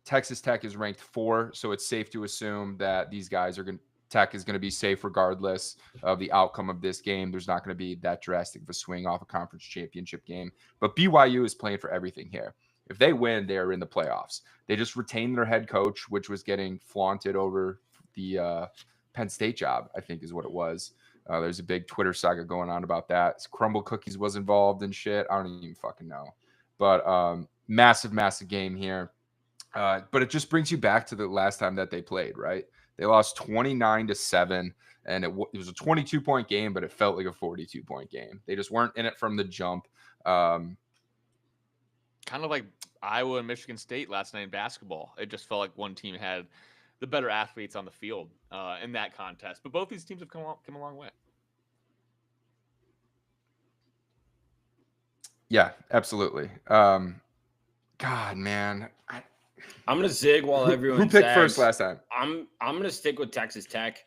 Texas Tech is ranked 4, so it's safe to assume that these guys are Tech is going to be safe regardless of the outcome of this game. There's not going to be that drastic of a swing off a conference championship game. But BYU is playing for everything here. If they win, they are in the playoffs. They just retained their head coach, which was getting flaunted over the Penn State job, I think is what it was. There's a big Twitter saga going on about that. Crumble Cookies was involved and shit. I don't even fucking know. But massive, massive game here. But it just brings you back to the last time that they played, right? They lost 29-7, and it was a 22-point game, but it felt like a 42-point game. They just weren't in it from the jump. Kind of like Iowa and Michigan State last night in basketball. It just felt like one team had the better athletes on the field in that contest. But both these teams have come a long way. Yeah, absolutely. God, man. I'm gonna zig while everyone. Who picked first last time? I'm gonna stick with Texas Tech.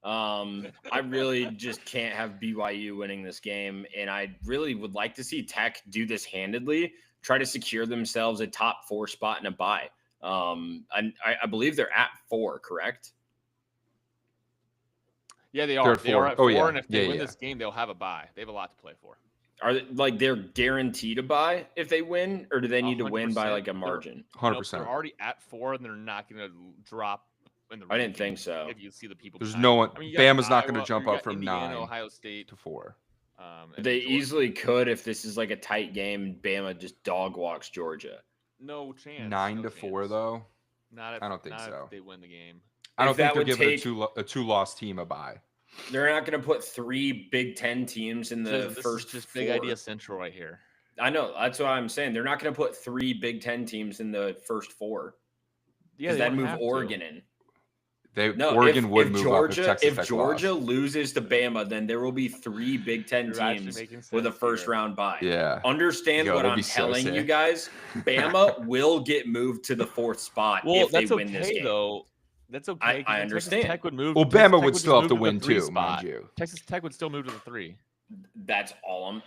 I really just can't have BYU winning this game, and I really would like to see Tech do this handedly, try to secure themselves a top 4 spot in a bye. And I believe they're at 4, correct? Yeah, they are. They are at 4, yeah. And if they win this game, they'll have a bye. They have a lot to play for. Are they, they're guaranteed a bye if they win, or do they need to win by like a margin? 100%. They're already at 4, and they're not going to drop in the. I didn't think so. If you see the people, there's no one. Bama's not going to jump up from Indiana, 9 Ohio State to 4. They easily could if this is like a tight game and Bama just dog walks Georgia. No chance. 9-4 though. I don't think so. If they win the game. I don't think they're giving a 2-loss team a bye. They're not going to put 3 Big Ten teams in the first. Just Big Idea Central right here. I know. That's what I'm saying. They're not going to put 3 Big Ten teams in the first 4. Yeah, that move Oregon in. Oregon would move Georgia, up if Georgia loses to Bama, then there will be 3 Big Ten teams with a first-round bye. Yeah. Understand what I'm telling you guys? Bama will get moved to the 4th spot if they win this game. Though. That's okay. I understand. Texas Tech would move. Well, Bama would still have to win too, mind you. Texas Tech would still move to the 3. That's all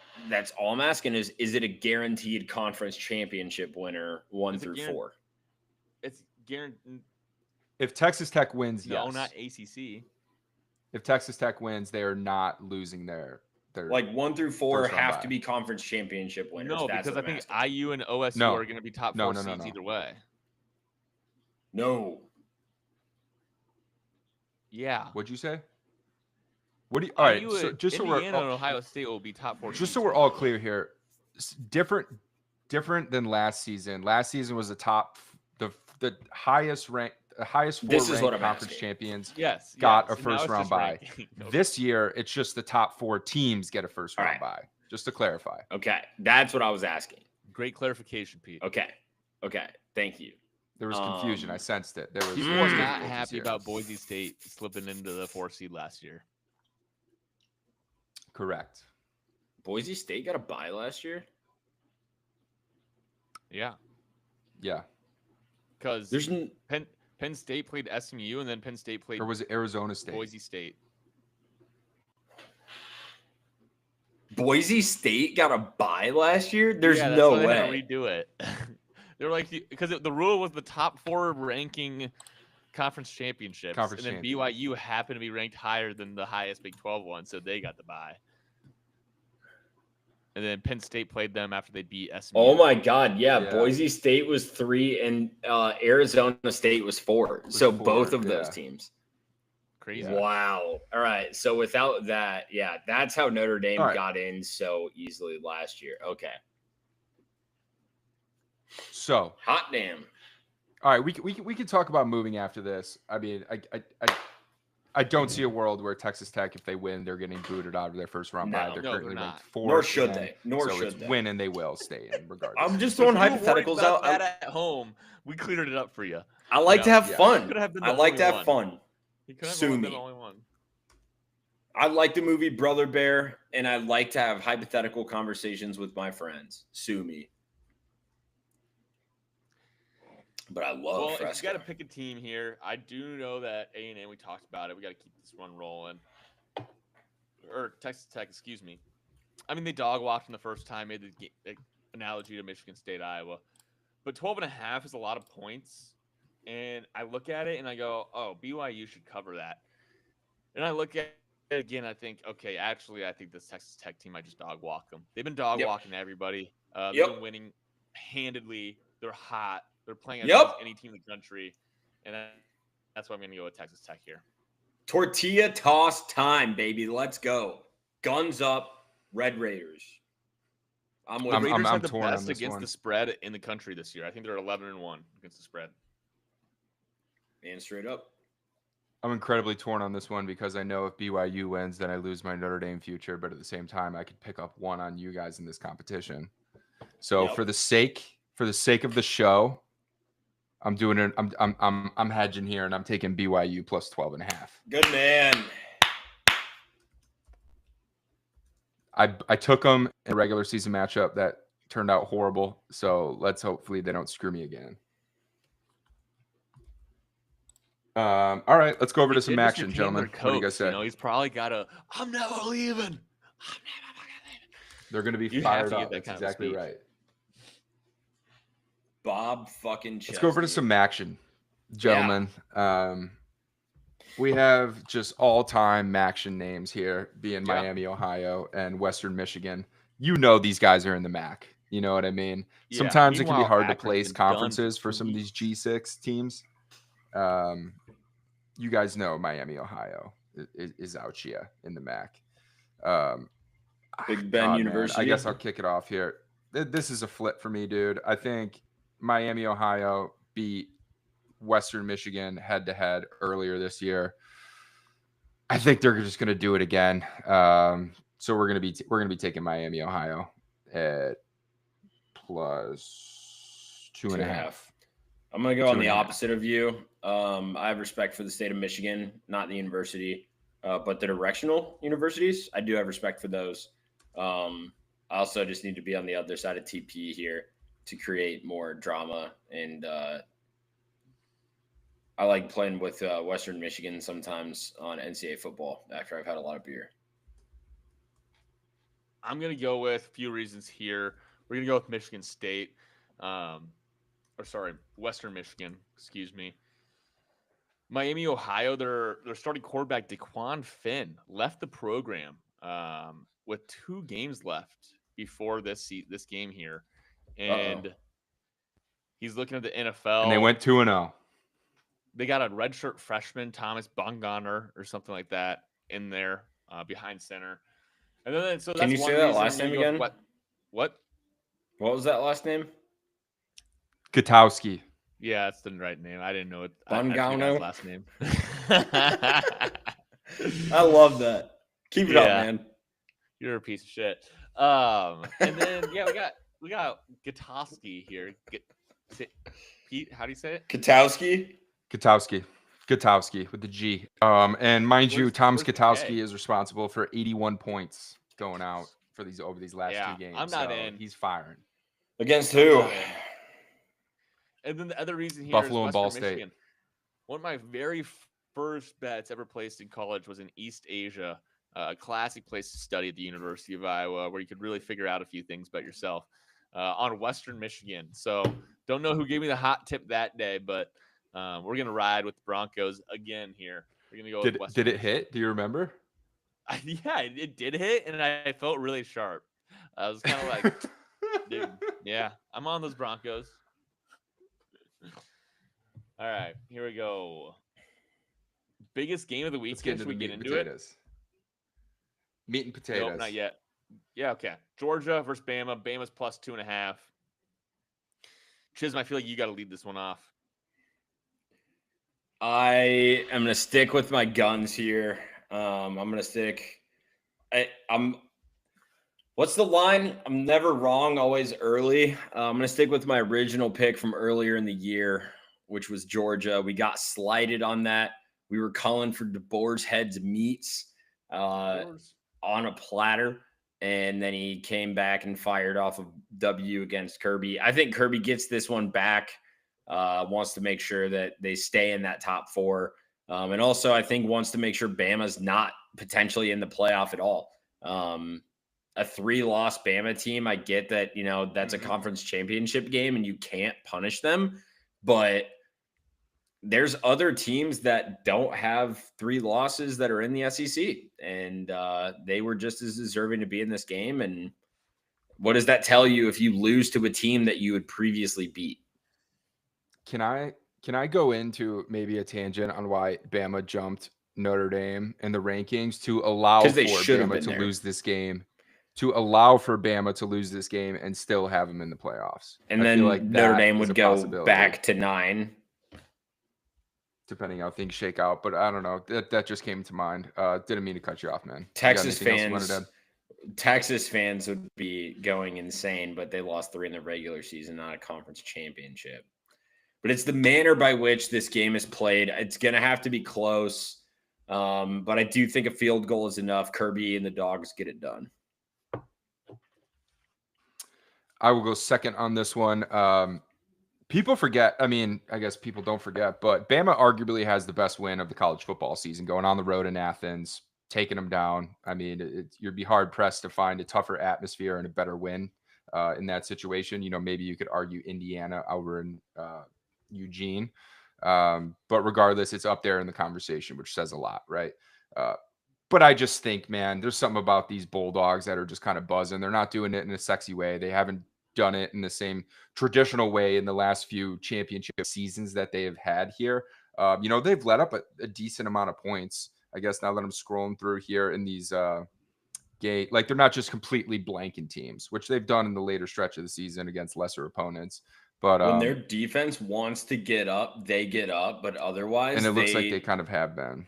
I'm asking is it a guaranteed conference championship winner 1 through 4? It's guaranteed. If Texas Tech wins, yes. No, not ACC. If Texas Tech wins, they are not losing their like 1 through 4 have to be conference championship winners. No, because I think IU and OSU are going to be top 4 seeds either way. No. Yeah. What'd you say? What do you? All right. So just Indiana so we're and Ohio State will be top 4. Just so we're all clear here, different than last season. Last season was the highest rank. The highest 4 ranked conference champions got a first round bye. This year, it's just the top 4 teams get a first round bye. Just to clarify. Okay, that's what I was asking. Great clarification, Pete. Okay, thank you. There was confusion. I sensed it. There was. People were not happy about Boise State slipping into the 4 seed last year. Correct. Boise State got a bye last year? Yeah. Yeah. Because Penn State played SMU, and then Penn State played. Or was it Arizona State? Boise State. Boise State got a bye last year? There's no way. Redo it. They were like because the rule was the top 4 ranking conference championships, and then BYU happened to be ranked higher than the highest Big 12 one, so they got the bye. And then Penn State played them after they beat SMU. Oh my God, yeah. Boise State was 3 and Arizona State was 4. So both of those teams. Crazy. Wow. All right. So without that, that's how Notre Dame got in so easily last year. Okay. So hot damn. All right, we can talk about moving after this. I mean, I don't see a world where Texas Tech, if they win, they're getting booted out of their first round bye. They're currently ranked 4th. Nor should they. So it's win and they will stay in regardless. I'm just throwing hypotheticals out. That at home, we cleared it up for you. I like to have fun. I like to have fun. Sue me. I like the movie Brother Bear, and I like to have hypothetical conversations with my friends. Sue me. But I love Fresco. If you got to pick a team here, I do know that A&M, we talked about it. We got to keep this one rolling. Or Texas Tech, excuse me. I mean, they dog walked in the first time, made the analogy to Michigan State, Iowa. But 12.5 is a lot of points. And I look at it and I go, oh, BYU should cover that. And I look at it again, I think, okay, actually, I think this Texas Tech team might just dog walk them. They've been dog walking everybody. They've been winning handedly. They're hot. They're playing against any team in the country. And that's why I'm going to go with Texas Tech here. Tortilla toss time, baby. Let's go. Guns up, Red Raiders. The Raiders have the best against the spread in the country this year. I think they're 11-1 against the spread. And straight up. I'm incredibly torn on this one because I know if BYU wins, then I lose my Notre Dame future. But at the same time, I could pick up one on you guys in this competition. So for the sake of the show, I'm doing it. I'm hedging here, and I'm taking BYU plus 12.5. Good man. I took them in a regular season matchup that turned out horrible. So let's hopefully they don't screw me again. All right, let's go over to some action, gentlemen. Coach, what do you guys say? You know, he's probably got a I'm never leaving. They're going to be fired up. That's exactly right. Bob fucking Chesney. Let's go over to some action, gentlemen. We have just all-time action names here, being Miami, Ohio, and Western Michigan. You know these guys are in the MAC. You know what I mean? Yeah. Sometimes it can be hard to place conferences for some of these G6 teams. You guys know Miami, Ohio is out here in the MAC. Big Ben University. Man, I guess I'll kick it off here. This is a flip for me, dude. I think Miami, Ohio beat Western Michigan head-to-head earlier this year. I think they're just going to do it again. So we're going to be taking Miami, Ohio at plus 2.5. I'm going to go on the opposite of you. I have respect for the state of Michigan, not the university, but the directional universities. I do have respect for those. I also just need to be on the other side of TP here to create more drama. And I like playing with Western Michigan sometimes on NCAA football after I've had a lot of beer. I'm going to go with a few reasons here. We're going to go with Michigan State. Western Michigan, excuse me. Miami, Ohio, their starting quarterback, DeQuan Finn, left the program with 2 games left before this game here. And he's looking at the NFL. And they went 2-0. They got a redshirt freshman, Thomas Bunggarner or something like that, in there behind center. And then can you say that last name again? What was that last name? Katowski. Yeah, that's the right name. I didn't know it. Bunggarner last name. I love that. Keep it up, man. You're a piece of shit. And then we got Gutowski here. Pete, how do you say it? Katowski with the G. And mind you, Thomas Gutowski is responsible for 81 points going out for over these last 2 games. I'm not in. He's firing. Against who? And then the other reason here Buffalo is and Ball Michigan. State. One of my very first bets ever placed in college was in East Asia, a classic place to study at the University of Iowa, where you could really figure out a few things about yourself on Western Michigan. So Don't know who gave me the hot tip that day, but we're gonna ride with the Broncos again here. We're gonna go with Western. Did it hit? Do you remember? Yeah, it did hit, and I felt really sharp. I was kind of like, dude, yeah, I'm on those Broncos. All right, here we go. Biggest game of the week. Should we get into it? Meat and potatoes. Nope, not yet. Yeah, okay. Georgia versus Bama. Bama's plus 2.5. Chisholm, I feel like you got to lead this one off. I am gonna stick with my guns here. I'm gonna stick. What's the line? I'm never wrong, always early. I'm gonna stick with my original pick from earlier in the year, which was Georgia. We got slighted on that. We were calling for DeBoer's head's meats on a platter, and then he came back and fired off a W against Kirby. I think Kirby gets this one back. Wants to make sure that they stay in that top 4. And also, I think wants to make sure Bama's not potentially in the playoff at all. A 3-loss Bama team, I get that, that's a conference championship game and you can't punish them. But there's other teams that don't have 3 losses that are in the SEC. And they were just as deserving to be in this game. And what does that tell you if you lose to a team that you had previously beat? Can I go into maybe a tangent on why Bama jumped Notre Dame in the rankings to allow for Bama to lose this game, and still have them in the playoffs? And then like Notre Dame would go back to 9, depending how things shake out. But I don't know. That just came to mind. Didn't mean to cut you off, man. Texas fans would be going insane, but they lost 3 in the regular season, not a conference championship. But it's the manner by which this game is played. It's going to have to be close. But I do think a field goal is enough. Kirby and the Dogs get it done. I will go second on this one. People forget. I mean, I guess people don't forget, but Bama arguably has the best win of the college football season, going on the road in Athens, taking them down. I mean, you'd be hard-pressed to find a tougher atmosphere and a better win in that situation. Maybe you could argue Indiana over in Eugene. But regardless, it's up there in the conversation, which says a lot, right? But I just think, man, there's something about these Bulldogs that are just kind of buzzing. They're not doing it in a sexy way. They haven't done it in the same traditional way in the last few championship seasons that they have had here. They've let up a decent amount of points, I guess, now that I'm scrolling through here in these like they're not just completely blanking teams, which they've done in the later stretch of the season against lesser opponents. But when their defense wants to get up, they get up. But otherwise, and it looks like they kind of have been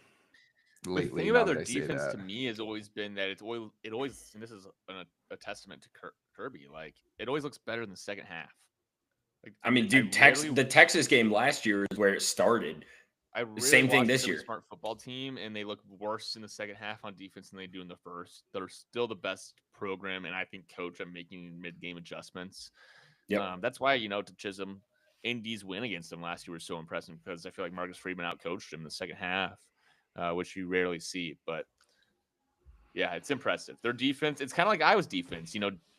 lately. The thing about their defense to me has always been that it always, and this is a testament to Kirby. Like, it always looks better in the second half. Like, I mean, dude, the Texas game last year is where it started. Same thing this year. Smart football team, and they look worse in the second half on defense than they do in the first. They're still the best program, and I think coach at making mid-game adjustments. Yep. That's why, to Chisholm, Indy's win against them last year was so impressive, because I feel like Marcus Freeman outcoached him in the second half, which you rarely see. But yeah, it's impressive. Their defense, it's kind of like Iowa's defense.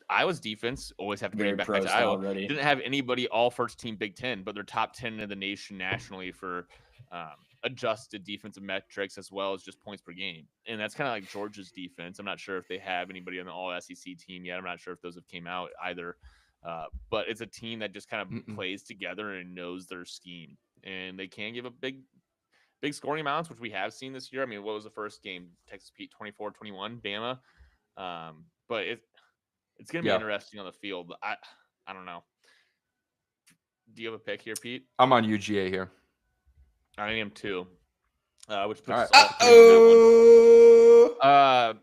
Iowa's defense always have to bring back to Iowa. Already. Didn't have anybody all first team Big Ten, but they're top 10 in the nation nationally for adjusted defensive metrics as well as just points per game. And that's kind of like Georgia's defense. I'm not sure if they have anybody on the all SEC team yet. I'm not sure if those have came out either. But it's a team that just kind of plays together and knows their scheme, and they can give a big scoring amounts, which we have seen this year. I mean, what was the first game? Texas beat 24-21 Bama. But it's going to be interesting on the field. I don't know. Do you have a pick here, Pete? I'm on UGA here. I am too. Which puts all right.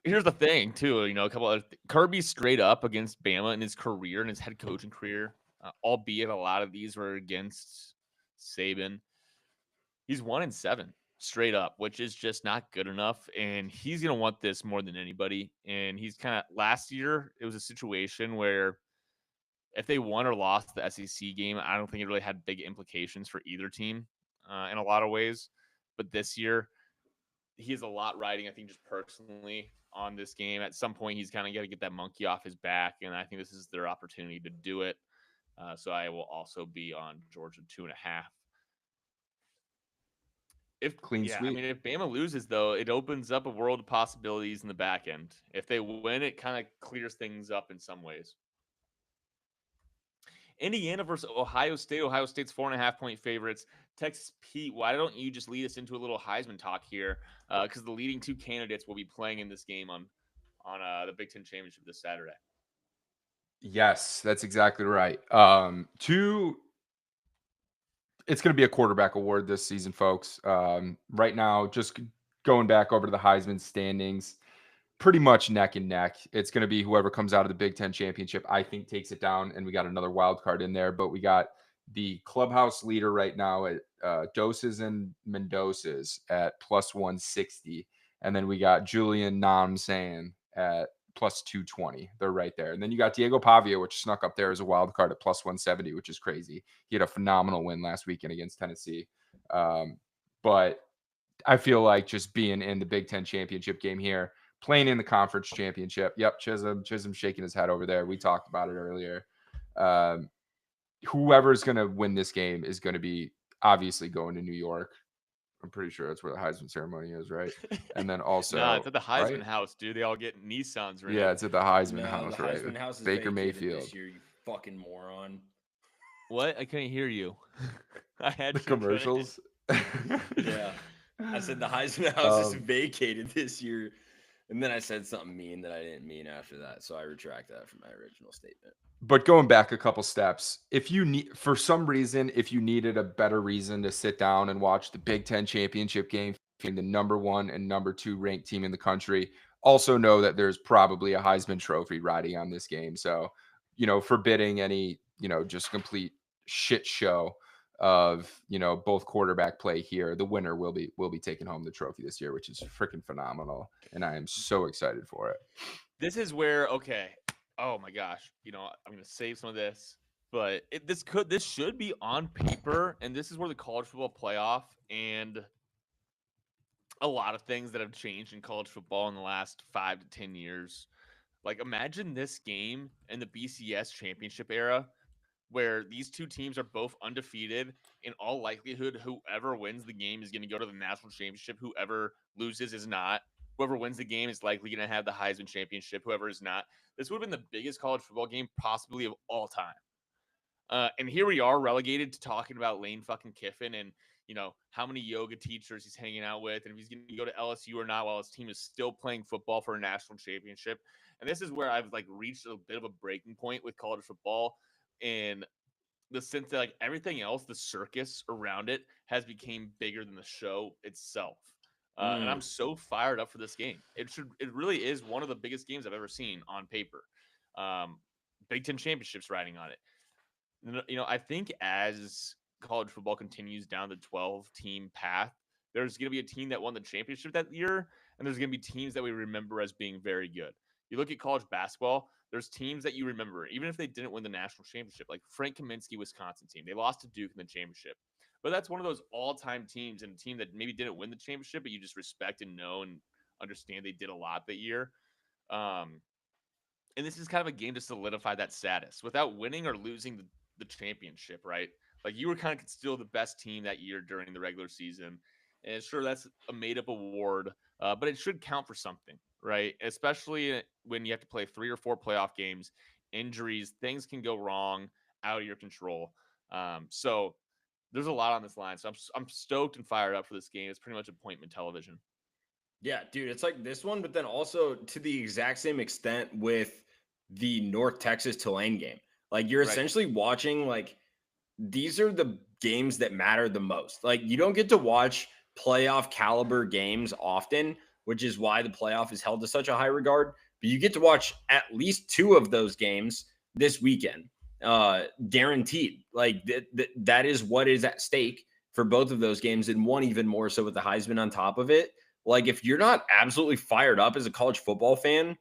Here's the thing, too. A couple of Kirby's straight up against Bama in his career, in his head coaching career, albeit a lot of these were against Saban. He's 1-7 straight up, which is just not good enough. And he's going to want this more than anybody. And he's kind of last year, it was a situation where if they won or lost the SEC game, I don't think it really had big implications for either team in a lot of ways. But this year, he has a lot riding, I think, just personally on this game. At some point, he's kind of got to get that monkey off his back, and I think this is their opportunity to do it. So I will also be on Georgia 2.5. Clean sweep. I mean, if Bama loses, though, it opens up a world of possibilities in the back end. If they win, it kind of clears things up in some ways. Indiana versus Ohio State. Ohio State's 4.5-point favorites. Texas Pete, why don't you just lead us into a little Heisman talk here? Because the leading two candidates will be playing in this game on the Big Ten Championship this Saturday. Yes, that's exactly right. It's going to be a quarterback award this season, folks. Right now, just going back over to the Heisman standings, pretty much neck and neck. It's going to be whoever comes out of the Big Ten Championship, I think, takes it down. And we got another wild card in there, but we got the clubhouse leader right now at Doses and Mendozas at plus 160. And then we got Julian Namsan at plus 220. They're right there. And then you got Diego Pavia, which snuck up there as a wild card at plus 170, which is crazy. He had a phenomenal win last weekend against Tennessee. But I feel like just being in the Big Ten championship game here, playing in the conference championship. Yep, Chisholm shaking his head over there. We talked about it earlier. Whoever's going to win this game is going to be obviously going to New York. I'm pretty sure that's where the Heisman ceremony is, right? And then also, nah, it's at the Heisman right? house, dude. They all get Nissans, right? Yeah, it's at the Heisman No, house, the right? Heisman house is Baker vacated Mayfield. this year, you fucking moron. What? I couldn't hear you. I had The commercials. Yeah, I said the Heisman house is vacated this year, and then I said something mean that I didn't mean after that, so I retract that from my original statement. But going back a couple steps, if you need, for some reason, if you needed a better reason to sit down and watch the Big Ten championship game between the number 1 and number 2 ranked team in the country, also know that there's probably a Heisman Trophy riding on this game. So, forbidding any, just complete shit show of, both quarterback play here, the winner will be taking home the trophy this year, which is freaking phenomenal. And I am so excited for it. This is where, okay. Oh my gosh, I'm gonna save some of this, but this should be on paper, and this is where the college football playoff and a lot of things that have changed in college football in the last 5 to 10 years. Like, imagine this game in the BCS championship era, where these two teams are both undefeated. In all likelihood, whoever wins the game is going to go to the national championship. Whoever loses is not. Whoever wins the game is likely going to have the Heisman Championship. Whoever is not. This would have been the biggest college football game possibly of all time. And here we are relegated to talking about Lane fucking Kiffin and, how many yoga teachers he's hanging out with and if he's going to go to LSU or not while his team is still playing football for a national championship. And this is where I've reached a bit of a breaking point with college football in the sense that everything else, the circus around it has become bigger than the show itself. And I'm so fired up for this game. It really is one of the biggest games I've ever seen on paper. Big Ten championships riding on it. I think as college football continues down the 12-team path, there's going to be a team that won the championship that year, and there's going to be teams that we remember as being very good. You look at college basketball, there's teams that you remember, even if they didn't win the national championship, like Frank Kaminsky, Wisconsin team. They lost to Duke in the championship. But that's one of those all-time teams and a team that maybe didn't win the championship, but you just respect and know and understand they did a lot that year. And this is kind of a game to solidify that status without winning or losing the championship, right? Like, you were kind of still the best team that year during the regular season. And sure, that's a made-up award, but it should count for something, right? Especially when you have to play 3 or 4 playoff games, injuries, things can go wrong, out of your control. So there's a lot on this line. So I'm stoked and fired up for this game. It's pretty much appointment television. Yeah, dude, it's like this one, but then also to the exact same extent with the North Texas Tulane game. Like, you're essentially watching, these are the games that matter the most. Like, you don't get to watch playoff caliber games often, which is why the playoff is held to such a high regard. But you get to watch at least 2 of those games this weekend, guaranteed. Like, that is what is at stake for both of those games, and one even more so with the Heisman on top of it. Like, if you're not absolutely fired up as a college football fan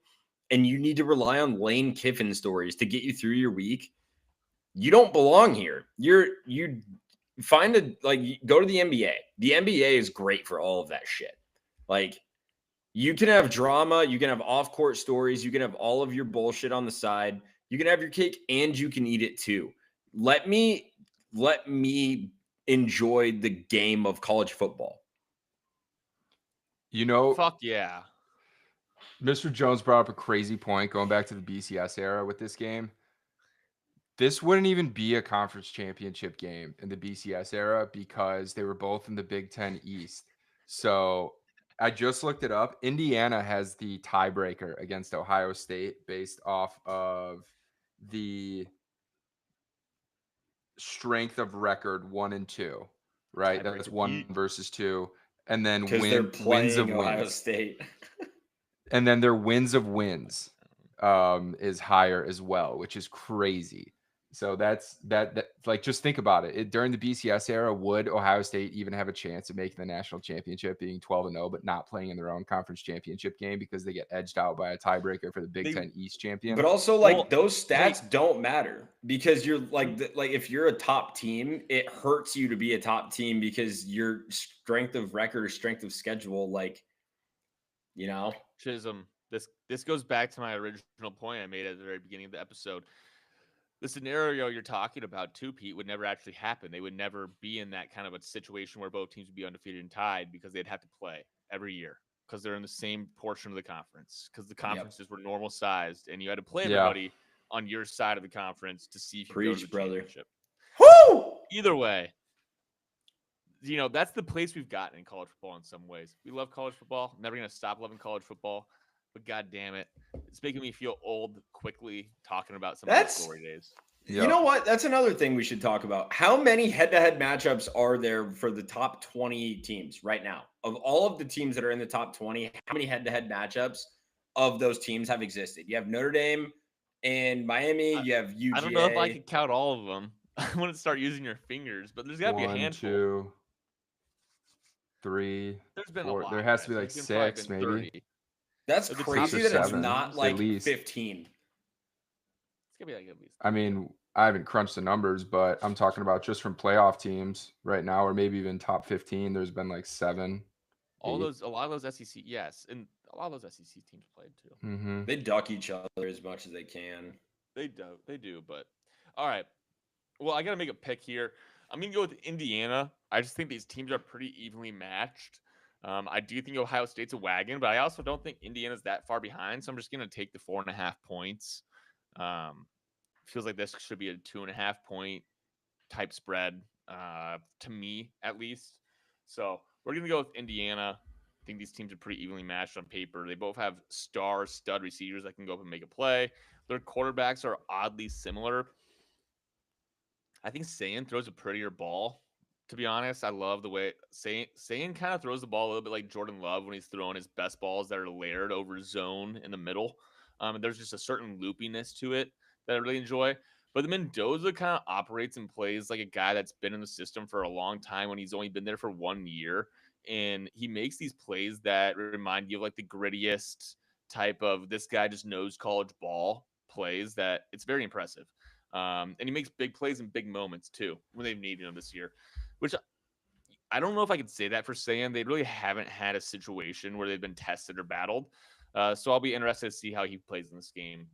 and you need to rely on Lane Kiffin stories to get you through your week, you don't belong here. You find go to the NBA. The NBA is great for all of that shit. Like, you can have drama, you can have off-court stories, you can have all of your bullshit on the side. You can have your cake and you can eat it too. let me enjoy the game of college football. Fuck yeah. Mr. Jones brought up a crazy point going back to the BCS era with this game. This wouldn't even be a conference championship game in the BCS era because they were both in the Big Ten East. So I just looked it up. Indiana has the tiebreaker against Ohio State based off of the strength of record 1 and 2, right? That's 1 versus 2. And then wins of Ohio wins. State. And then their wins of wins is higher as well, which is crazy. So that's like, just think about it. During the BCS era, would Ohio State even have a chance of making the national championship, being 12-0, but not playing in their own conference championship game because they get edged out by a tiebreaker for the Big Ten East champion? But also, those stats don't matter because you're if you're a top team, it hurts you to be a top team because your strength of record or strength of schedule, Chisholm, this goes back to my original point I made at the very beginning of the episode. The scenario you're talking about too, Pete, would never actually happen. They would never be in that kind of a situation where both teams would be undefeated and tied because they'd have to play every year because they're in the same portion of the conference because the conferences were normal sized and you had to play everybody on your side of the conference to see if you go to the championship. Woo! Either way, that's the place we've gotten in college football in some ways. We love college football. I'm never going to stop loving college football. But God damn it, it's making me feel old quickly talking about some of those glory days. Yep. You know what? That's another thing we should talk about. How many head-to-head matchups are there for the top 20 teams right now? Of all of the teams that are in the top 20, how many head-to-head matchups of those teams have existed? You have Notre Dame and Miami. You have UGA. I don't know if I could count all of them. I wouldn't start using your fingers, but there's got to be a handful. 1, 2, 3. There's been 4. a lot. There has to be 6, maybe. 30. That's crazy that it's not 15. It's gonna be at least. I mean, I haven't crunched the numbers, but I'm talking about just from playoff teams right now, or maybe even top 15. There's been 7. A lot of those SEC, yes, and a lot of those SEC teams played too. Mm-hmm. They duck each other as much as they can. They do. But all right, well, I gotta make a pick here. I'm gonna go with Indiana. I just think these teams are pretty evenly matched. I do think Ohio State's a wagon, but I also don't think Indiana's that far behind. So I'm just going to take the 4.5 points. Feels like this should be a 2.5 point type spread to me, at least. So we're going to go with Indiana. I think these teams are pretty evenly matched on paper. They both have stud receivers that can go up and make a play. Their quarterbacks are oddly similar. I think Sayan throws a prettier ball. To be honest, I love the way Sayan kind of throws the ball a little bit like Jordan Love when he's throwing his best balls that are layered over zone in the middle. And there's just a certain loopiness to it that I really enjoy. But the Mendoza kind of operates and plays like a guy that's been in the system for a long time when he's only been there for 1 year. And he makes these plays that remind you of the grittiest type of this guy just knows college ball plays that it's very impressive. And he makes big plays in big moments too when they've needed him this year. Which I don't know if I could say that for Sayan. They really haven't had a situation where they've been tested or battled. So I'll be interested to see how he plays in this game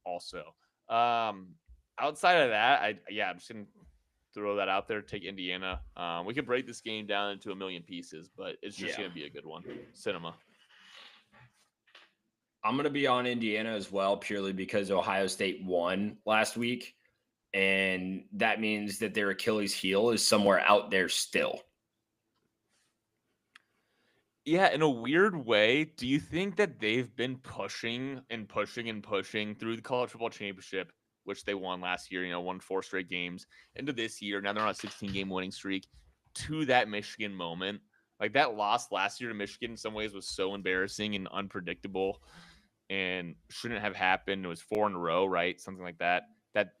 also. Outside of that, I'm just going to throw that out there, take Indiana. We could break this game down into a million pieces, but it's just going to be a good one. Cinema. I'm going to be on Indiana as well, purely because Ohio State won last week. And that means that their Achilles heel is somewhere out there still. Yeah, in a weird way, do you think that they've been pushing through the college football championship, which they won last year, won 4 straight games, into this year? Now they're on a 16-game winning streak to that Michigan moment. That loss last year to Michigan in some ways was so embarrassing and unpredictable and shouldn't have happened. It was 4 in a row, right? Something like that.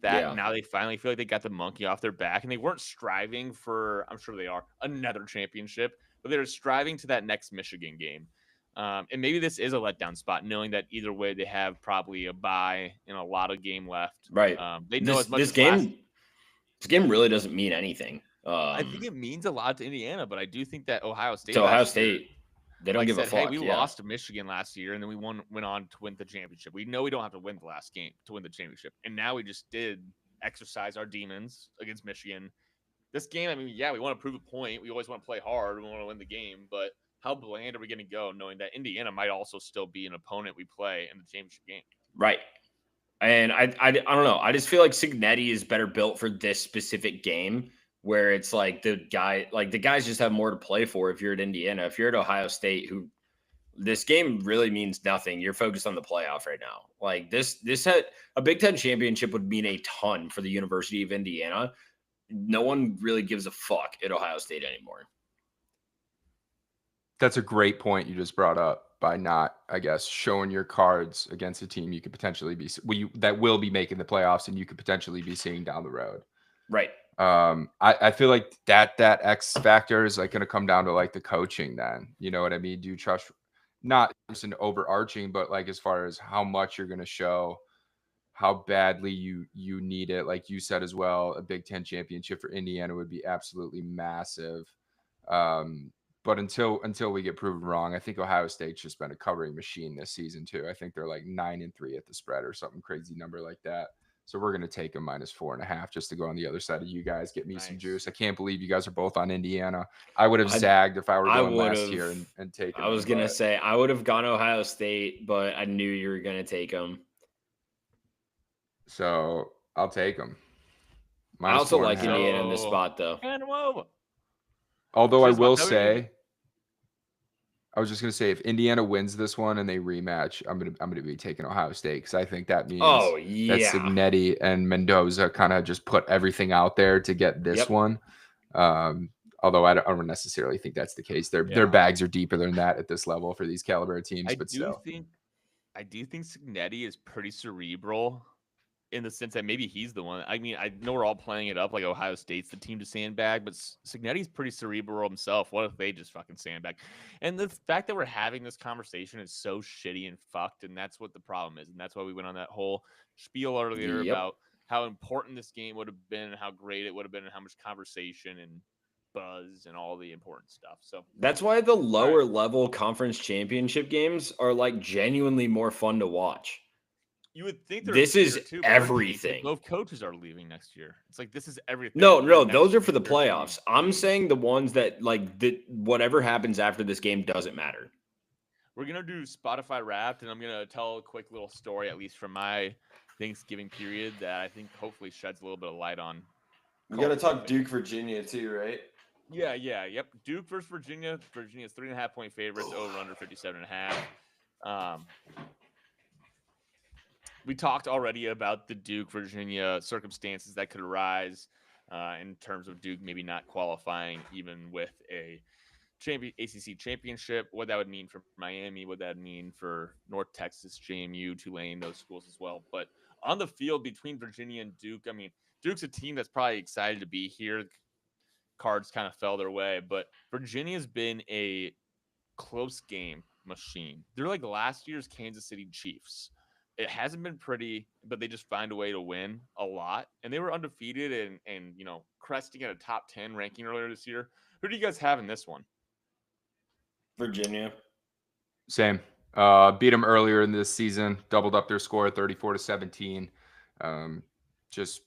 Now they finally feel like they got the monkey off their back, and they weren't striving for, I'm sure they are, another championship, but they're striving to that next Michigan game. And maybe this is a letdown spot, knowing that either way they have probably a bye and a lot of game left. Right. They know as much this game really doesn't mean anything. I think it means a lot to Indiana, but I do think that Ohio State. They don't give a fuck. Hey, we lost to Michigan last year, and then we went on to win the championship. We know we don't have to win the last game to win the championship, and now we just did exercise our demons against Michigan. This game, I mean, yeah, we want to prove a point. We always want to play hard. We want to win the game. But how bland are we going to go knowing that Indiana might also still be an opponent we play in the championship game? Right. And I don't know. I just feel like Cignetti is better built for this specific game where it's like the guys just have more to play for if you're at Indiana. If you're at Ohio State, who this game really means nothing. You're focused on the playoff right now. Like this had a Big Ten championship would mean a ton for the University of Indiana. No one really gives a fuck at Ohio State anymore. That's a great point you just brought up by not, I guess, showing your cards against a team you could potentially be that will be making the playoffs and you could potentially be seeing down the road. Right. I feel like that X factor is like going to come down to like the coaching then. You know what I mean? Do you trust not just an overarching, but like as far as how much you're going to show, how badly you need it. Like you said as well, a Big Ten championship for Indiana would be absolutely massive. But until we get proven wrong, I think Ohio State's just been a covering machine this season too. I think they're like 9-3 at the spread or something crazy number like that. So we're going to take them -4.5 just to go on the other side of you guys, get me some juice. I can't believe you guys are both on Indiana. I would have zagged if I were going last year and taken I was going to say I would have gone Ohio State, but I knew you were going to take them. So I'll take them. I also like Indiana in this spot though. Although I will say, I was just gonna say, if Indiana wins this one and they rematch, I'm gonna be taking Ohio State because I think that means that Cignetti and Mendoza kind of just put everything out there to get this one. Although I don't necessarily think that's the case. Their bags are deeper than that at this level for these caliber teams. I do think Cignetti is pretty cerebral. In the sense that maybe he's the one. I mean, I know we're all playing it up like Ohio State's the team to sandbag, but Cignetti's pretty cerebral himself. What if they just fucking sandbag? And the fact that we're having this conversation is so shitty and fucked, and that's what the problem is. And that's why we went on that whole spiel earlier about how important this game would have been and how great it would have been and how much conversation and buzz and all the important stuff. So that's why the lower level conference championship games are like genuinely more fun to watch. You would think this is everything. Both coaches are leaving next year. It's like this is everything. No, those are for the playoffs. I'm saying the ones that like whatever happens after this game doesn't matter. We're gonna do Spotify Wrapped, and I'm gonna tell a quick little story, at least from my Thanksgiving period, that I think hopefully sheds a little bit of light on. We got to talk Duke, Virginia too, right? Yep. Duke versus Virginia. Virginia's 3.5-point favorites, over under 57.5. We talked already about the Duke-Virginia circumstances that could arise in terms of Duke maybe not qualifying even with a ACC championship, what that would mean for Miami, what that would mean for North Texas, JMU, Tulane, those schools as well. But on the field between Virginia and Duke, I mean, Duke's a team that's probably excited to be here. Cards kind of fell their way, but Virginia's been a close game machine. They're like last year's Kansas City Chiefs. It hasn't been pretty, but they just find a way to win a lot. And they were undefeated and you know, cresting at a top 10 ranking earlier this year. Who do you guys have in this one? Virginia. Same. Beat them earlier in this season, doubled up their score 34-17. Just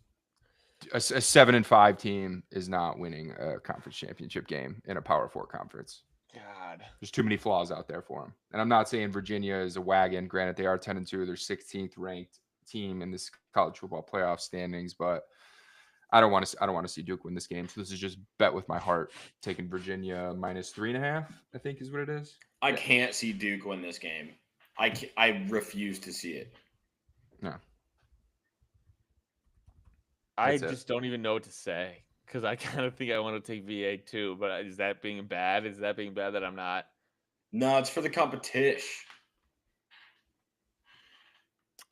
a 7-5 team is not winning a conference championship game in a Power 4 conference. God, there's too many flaws out there for them. And I'm not saying Virginia is a wagon. Granted, they are 10-2. They're 16th ranked team in this college football playoff standings, but I don't want to see Duke win this game. So this is just bet with my heart, taking Virginia -3.5. I think is what it is. I can't see Duke win this game. I refuse to see it. No. I just don't even know what to say. Because I kind of think I want to take VA too, but is that being bad? Is that being bad that I'm not? No, it's for the competition.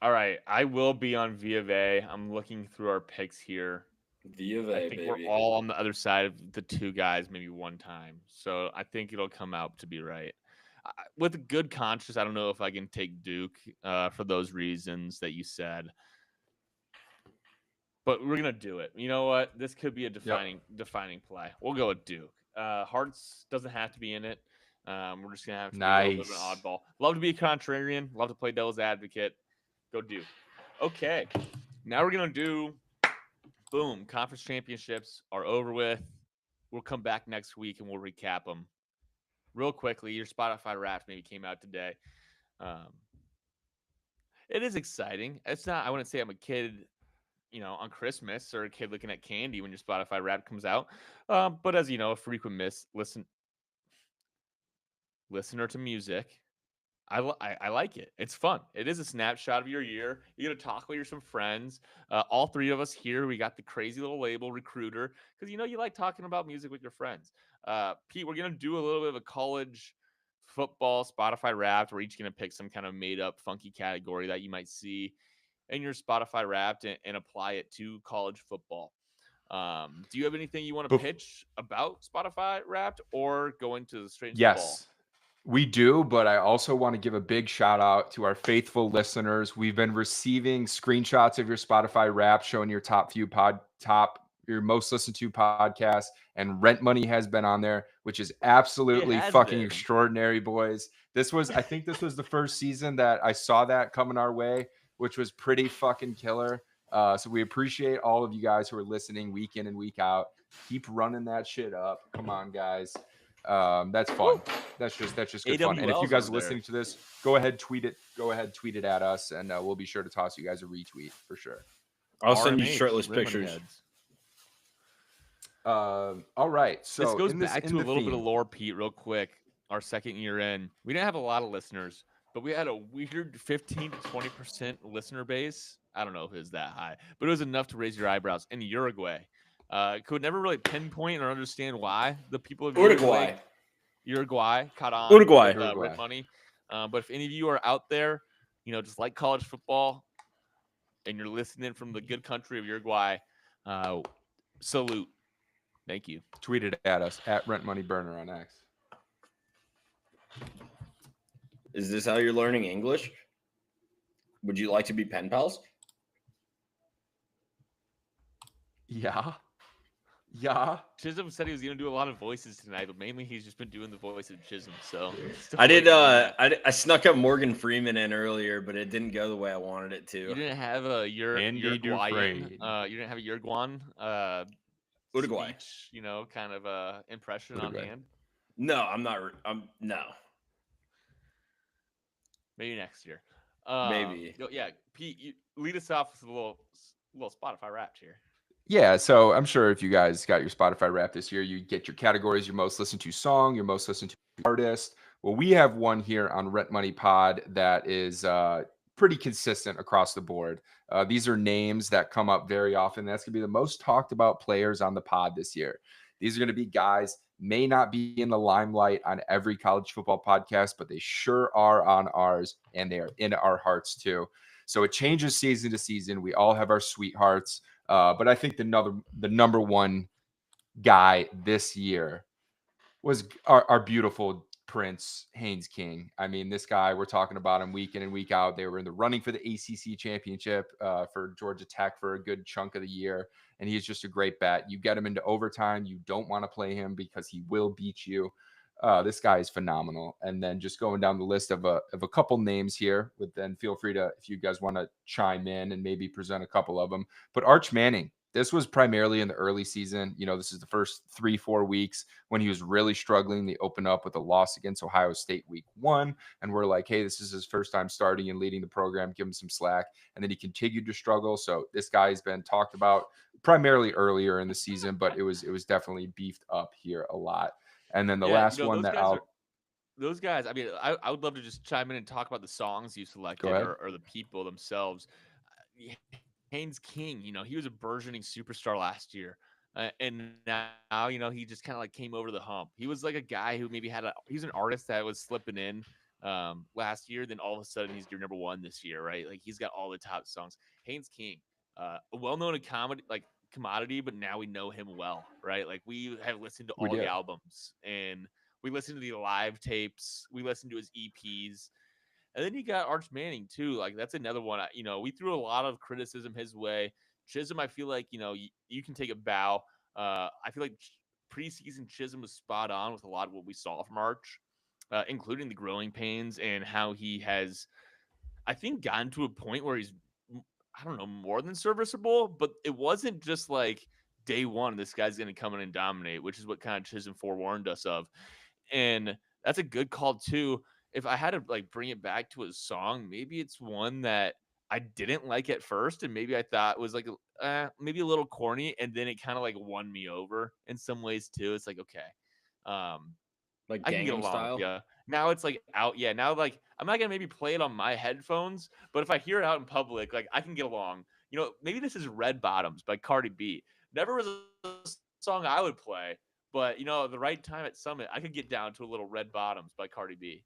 All right, I will be on V of A. I'm looking through our picks here. V of A, I think baby. we're all on the other side of the two guys, maybe one time. So I think it'll come out to be right. With a good conscience, I don't know if I can take Duke for those reasons that you said. But we're gonna do it. You know what? This could be a defining play. We'll go with Duke. Hearts doesn't have to be in it. We're just gonna have to be a little bit of an oddball. Love to be a contrarian. Love to play devil's advocate. Go Duke. Okay. Now we're gonna do boom, conference championships are over with. We'll come back next week and we'll recap them real quickly. Your Spotify Wrapped maybe came out today. It is exciting. It's not, I wouldn't say I'm a kid, on Christmas or a kid looking at candy when your Spotify Wrapped comes out. But as you know, a frequent listener to music, I like it. It's fun. It is a snapshot of your year. You get to talk with some friends. All three of us here, we got the crazy little label recruiter because you like talking about music with your friends. Pete, we're gonna do a little bit of a college football Spotify Wrapped. We're each gonna pick some kind of made up funky category that you might see in your Spotify Wrapped and apply it to college football. Do you have anything you want to pitch about Spotify Wrapped or go into straight into the ball? Yes. We do, but I also want to give a big shout out to our faithful listeners. We've been receiving screenshots of your Spotify Wrapped showing your your most listened to podcasts, and Rent Money has been on there, which is absolutely fucking extraordinary, boys. I think this was the first season that I saw that coming our way, which was pretty fucking killer. So we appreciate all of you guys who are listening week in and week out. Keep running that shit up. Come on, guys. That's fun. That's just good fun. And if you guys are listening to this, go ahead, tweet it at us, and we'll be sure to toss you guys a retweet for sure. I'll send you shirtless pictures. All right. So this goes back to a little bit of lore, Pete, real quick. Our second year in, we didn't have a lot of listeners, but we had a weird 15 to 20% listener base. I don't know if it was that high, but it was enough to raise your eyebrows. In Uruguay, could never really pinpoint or understand why the people of Uruguay caught on. Rent Money. But if any of you are out there, just like college football, and you're listening from the good country of Uruguay, salute. Thank you. Tweet it at us at Rent Money Burner on X. Is this how you're learning English? Would you like to be pen pals? Yeah. Chisholm said he was going to do a lot of voices tonight, but mainly he's just been doing the voice of Chisholm. So I did. I snuck up Morgan Freeman in earlier, but it didn't go the way I wanted it to. You didn't have a Uruguayan. You didn't have a Uruguayan. Uruguay. Speech, kind of impression on hand. No, I'm not. No. Maybe next year. Maybe. Yeah, Pete, lead us off with a little Spotify Wrapped here. Yeah, so I'm sure if you guys got your Spotify Wrapped this year, you get your categories, your most listened to song, your most listened to artist. Well, we have one here on Rent Money Pod that is pretty consistent across the board. These are names that come up very often. That's going to be the most talked about players on the pod this year. These are going to be guys may not be in the limelight on every college football podcast, but they sure are on ours, and they are in our hearts too. So it changes season to season. We all have our sweethearts. But I think the number one guy this year was our beautiful Prince Haynes King. I mean, this guy, we're talking about him week in and week out. They were in the running for the ACC championship for Georgia Tech for a good chunk of the year. And he's just a great bet. You get him into overtime. You don't want to play him because he will beat you. This guy is phenomenal. And then just going down the list of a couple names here, but then feel free to, if you guys want to chime in and maybe present a couple of them. But Arch Manning, this was primarily in the early season. This is the first 3-4 weeks when he was really struggling. They opened up with a loss against Ohio State week 1. And we're like, hey, this is his first time starting and leading the program. Give him some slack. And then he continued to struggle. So this guy has been talked about primarily earlier in the season, but it was definitely beefed up here a lot. And then the last one those guys, I mean, I would love to just chime in and talk about the songs you selected or the people themselves. Haynes King, he was a burgeoning superstar last year. And now, he just kind of came over the hump. He was like a guy who maybe he's an artist that was slipping in last year. Then all of a sudden he's your number one this year, right? Like he's got all the top songs. Haynes King, a well-known commodity, but now we know him well, right? Like we have listened to all the albums, and we listened to the live tapes. We listened to his EPs. And then you got Arch Manning too. Like that's another one. We threw a lot of criticism his way. Chisholm, I feel like you can take a bow. I feel like preseason Chisholm was spot on with a lot of what we saw from Arch, including the growing pains and how he has, I think, gotten to a point where he's. I don't know, more than serviceable, but it wasn't just like day one, this guy's going to come in and dominate, which is what kind of Chisholm forewarned us of. And that's a good call too. If I had to like bring it back to a song, maybe it's one that I didn't like at first, and maybe I thought was like maybe a little corny, and then it kind of like won me over in some ways too. It's like okay, Like I can get Gangnam along with Style. you. Now it's like out, yeah. Now like I'm not gonna maybe play it on my headphones, but if I hear it out in public, like I can get along. Maybe this is Red Bottoms by Cardi B. Never was a song I would play, but at the right time at Summit, I could get down to a little Red Bottoms by Cardi B.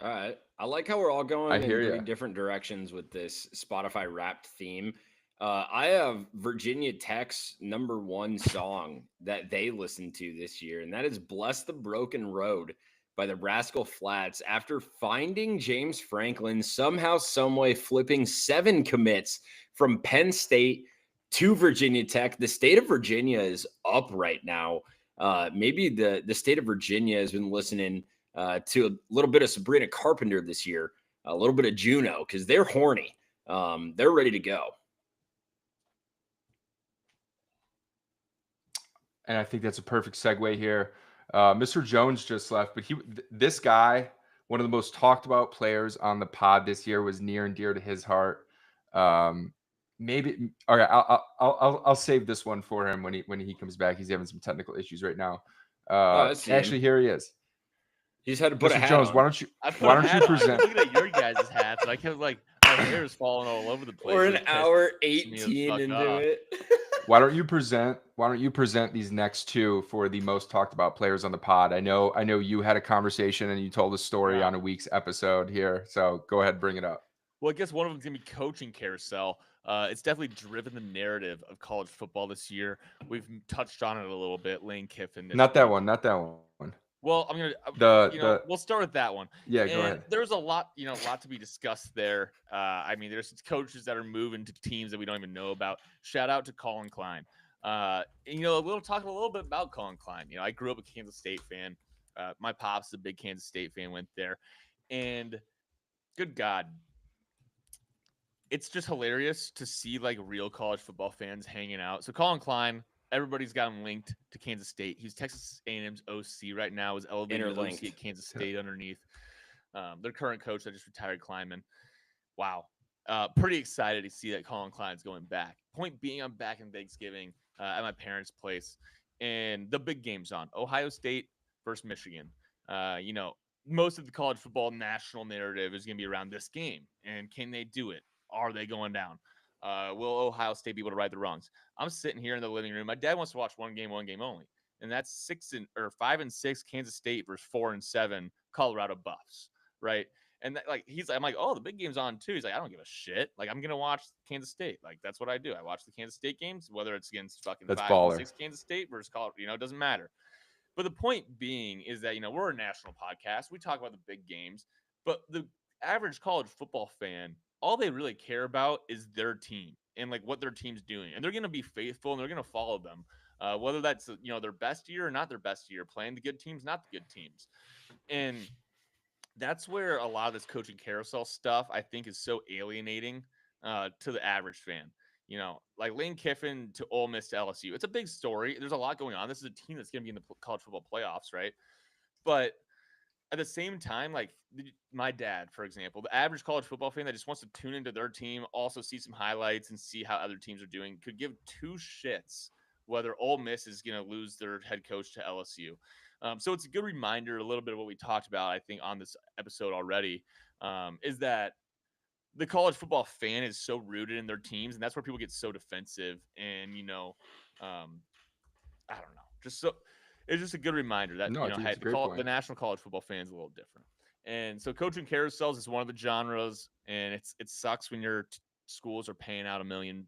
All right. I like how we're all I going hear in ya. pretty different directions with this Spotify Wrapped theme. I have Virginia Tech's #1 song that they listened to this year, and that is Bless the Broken Road by the Rascal Flatts. After finding James Franklin, somehow, someway flipping 7 commits from Penn State to Virginia Tech. The state of Virginia is up right now. Maybe the state of Virginia has been listening to a little bit of Sabrina Carpenter this year, a little bit of Juno, because they're horny. They're ready to go. And I think that's a perfect segue here. Mr. Jones just left, but this guy, one of the most talked about players on the pod this year, was near and dear to his heart. Maybe all right. I'll save this one for him when he comes back. He's having some technical issues right now. Actually, here he is. He's had to put Mr. a hat Jones, on. why don't you present? I was looking at your guys' hats, and I kept like my hair is falling all over the place. We're Like, an hour pissed me the 18 fuck into off. it. Why don't you present these next two for the most talked about players on the pod? I know you had a conversation and you told a story Yeah. on a week's episode here. So go ahead, bring it up. Well, I guess one of them's gonna be coaching carousel. It's definitely driven the narrative of college football this year. We've touched on it a little bit. Lane Kiffin. Not that one. Well, I'm gonna we'll start with that one. Yeah, and go ahead. There's a lot to be discussed there. I mean, there's coaches that are moving to teams that we don't even know about. Shout out to Colin Klein. We'll talk a little bit about Colin Klein. I grew up a Kansas State fan. My pop's is a big Kansas State fan, went there, and good God, it's just hilarious to see like real college football fans hanging out. So Colin Klein, everybody's got him linked to Kansas State. He's Texas A&M's OC right now. Is elevated to OC at Kansas State underneath their current coach that just retired, Kleinman. Wow. Pretty excited to see that Colin Klein's going back. Point being, I'm back in Thanksgiving at my parents' place, and the big game's on. Ohio State versus Michigan. Most of the college football national narrative is going to be around this game, and can they do it? Are they going down? Will Ohio State be able to right the wrongs? I'm sitting here in the living room. My dad wants to watch one game only, and that's 5-6 Kansas State versus 4-7 Colorado Buffs, right? And I'm like, oh, the big game's on too. He's like, I don't give a shit. Like, I'm gonna watch Kansas State. Like, that's what I do. I watch the Kansas State games, whether it's against fucking 5-6 Kansas State versus Colorado. It doesn't matter. But the point being is that we're a national podcast. We talk about the big games, but the average college football fan, all they really care about is their team and like what their team's doing, and they're going to be faithful and they're going to follow them, whether that's their best year or not their best year, playing the good teams, not the good teams, and that's where a lot of this coaching carousel stuff I think is so alienating to the average fan. Like Lane Kiffin to Ole Miss to LSU, it's a big story. There's a lot going on. This is a team that's going to be in the college football playoffs, right? But at the same time, like my dad, for example, the average college football fan that just wants to tune into their team, also see some highlights and see how other teams are doing, could give two shits whether Ole Miss is going to lose their head coach to LSU. So it's a good reminder, a little bit of what we talked about, I think, on this episode already, is that the college football fan is so rooted in their teams, and that's where people get so defensive. And I don't know, it's just a good reminder that hey, the national college football fan is a little different. And so coaching carousels is one of the genres, and it sucks when your schools are paying out $1 million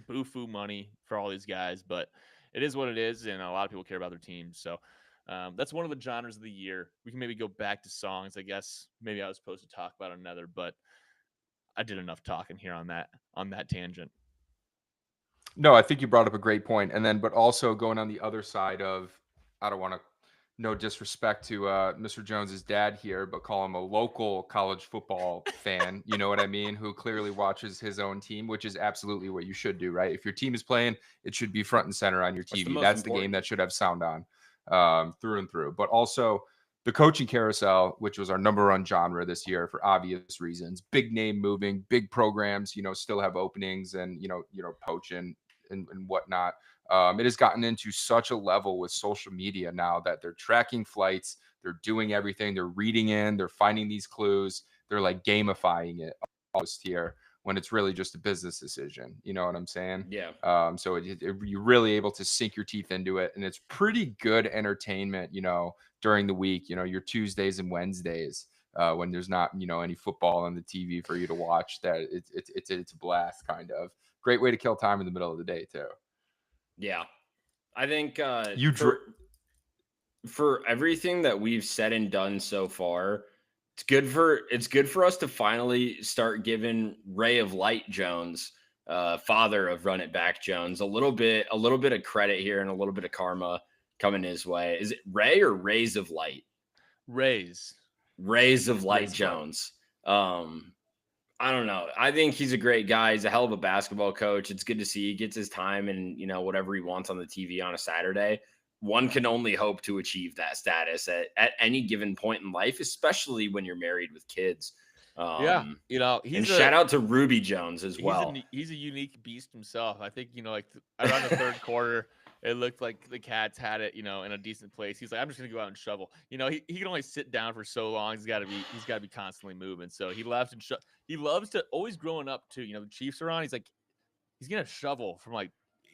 boo-foo money for all these guys, but it is what it is, and a lot of people care about their teams. So that's one of the genres of the year. We can maybe go back to songs. I guess maybe I was supposed to talk about another, but I did enough talking here on that tangent. No, I think you brought up a great point. And then, but also going on the other side of, I don't want to no disrespect to Mr. Jones's dad here, but call him a local college football fan. You know what I mean? Who clearly watches his own team, which is absolutely what you should do, right? If your team is playing, it should be front and center on your TV. That's the game that should have sound on through and through. But also the coaching carousel, which was our number one genre this year for obvious reasons. Big name moving, big programs, still have openings and poaching and whatnot. It has gotten into such a level with social media now that they're tracking flights, they're doing everything, they're reading in, they're finding these clues, they're like gamifying it almost here when it's really just a business decision. You know what I'm saying? Yeah. So you're really able to sink your teeth into it, and it's pretty good entertainment, during the week, your Tuesdays and Wednesdays. When there's not, any football on the TV for you to watch, that it's a blast, kind of great way to kill time in the middle of the day too. Yeah, I think for everything that we've said and done so far, it's good for us to finally start giving Ray of Light Jones, father of Run It Back Jones, a little bit of credit here and a little bit of karma coming his way. Is it Ray or Rays of Light? Rays of Light Jones. I don't know. I think he's a great guy. He's a hell of a basketball coach. It's good to see he gets his time and, whatever he wants on the TV on a Saturday. One can only hope to achieve that status at any given point in life, especially when you're married with kids. And shout out to Ruby Jones as well. He's a unique beast himself. I think, around the third quarter, it looked like the Cats had it, in a decent place. He's like, I'm just gonna go out and shovel. He can only sit down for so long. He's got to be constantly moving. So he left and he loves to always growing up too. The Chiefs are on. He's like, he's gonna shovel from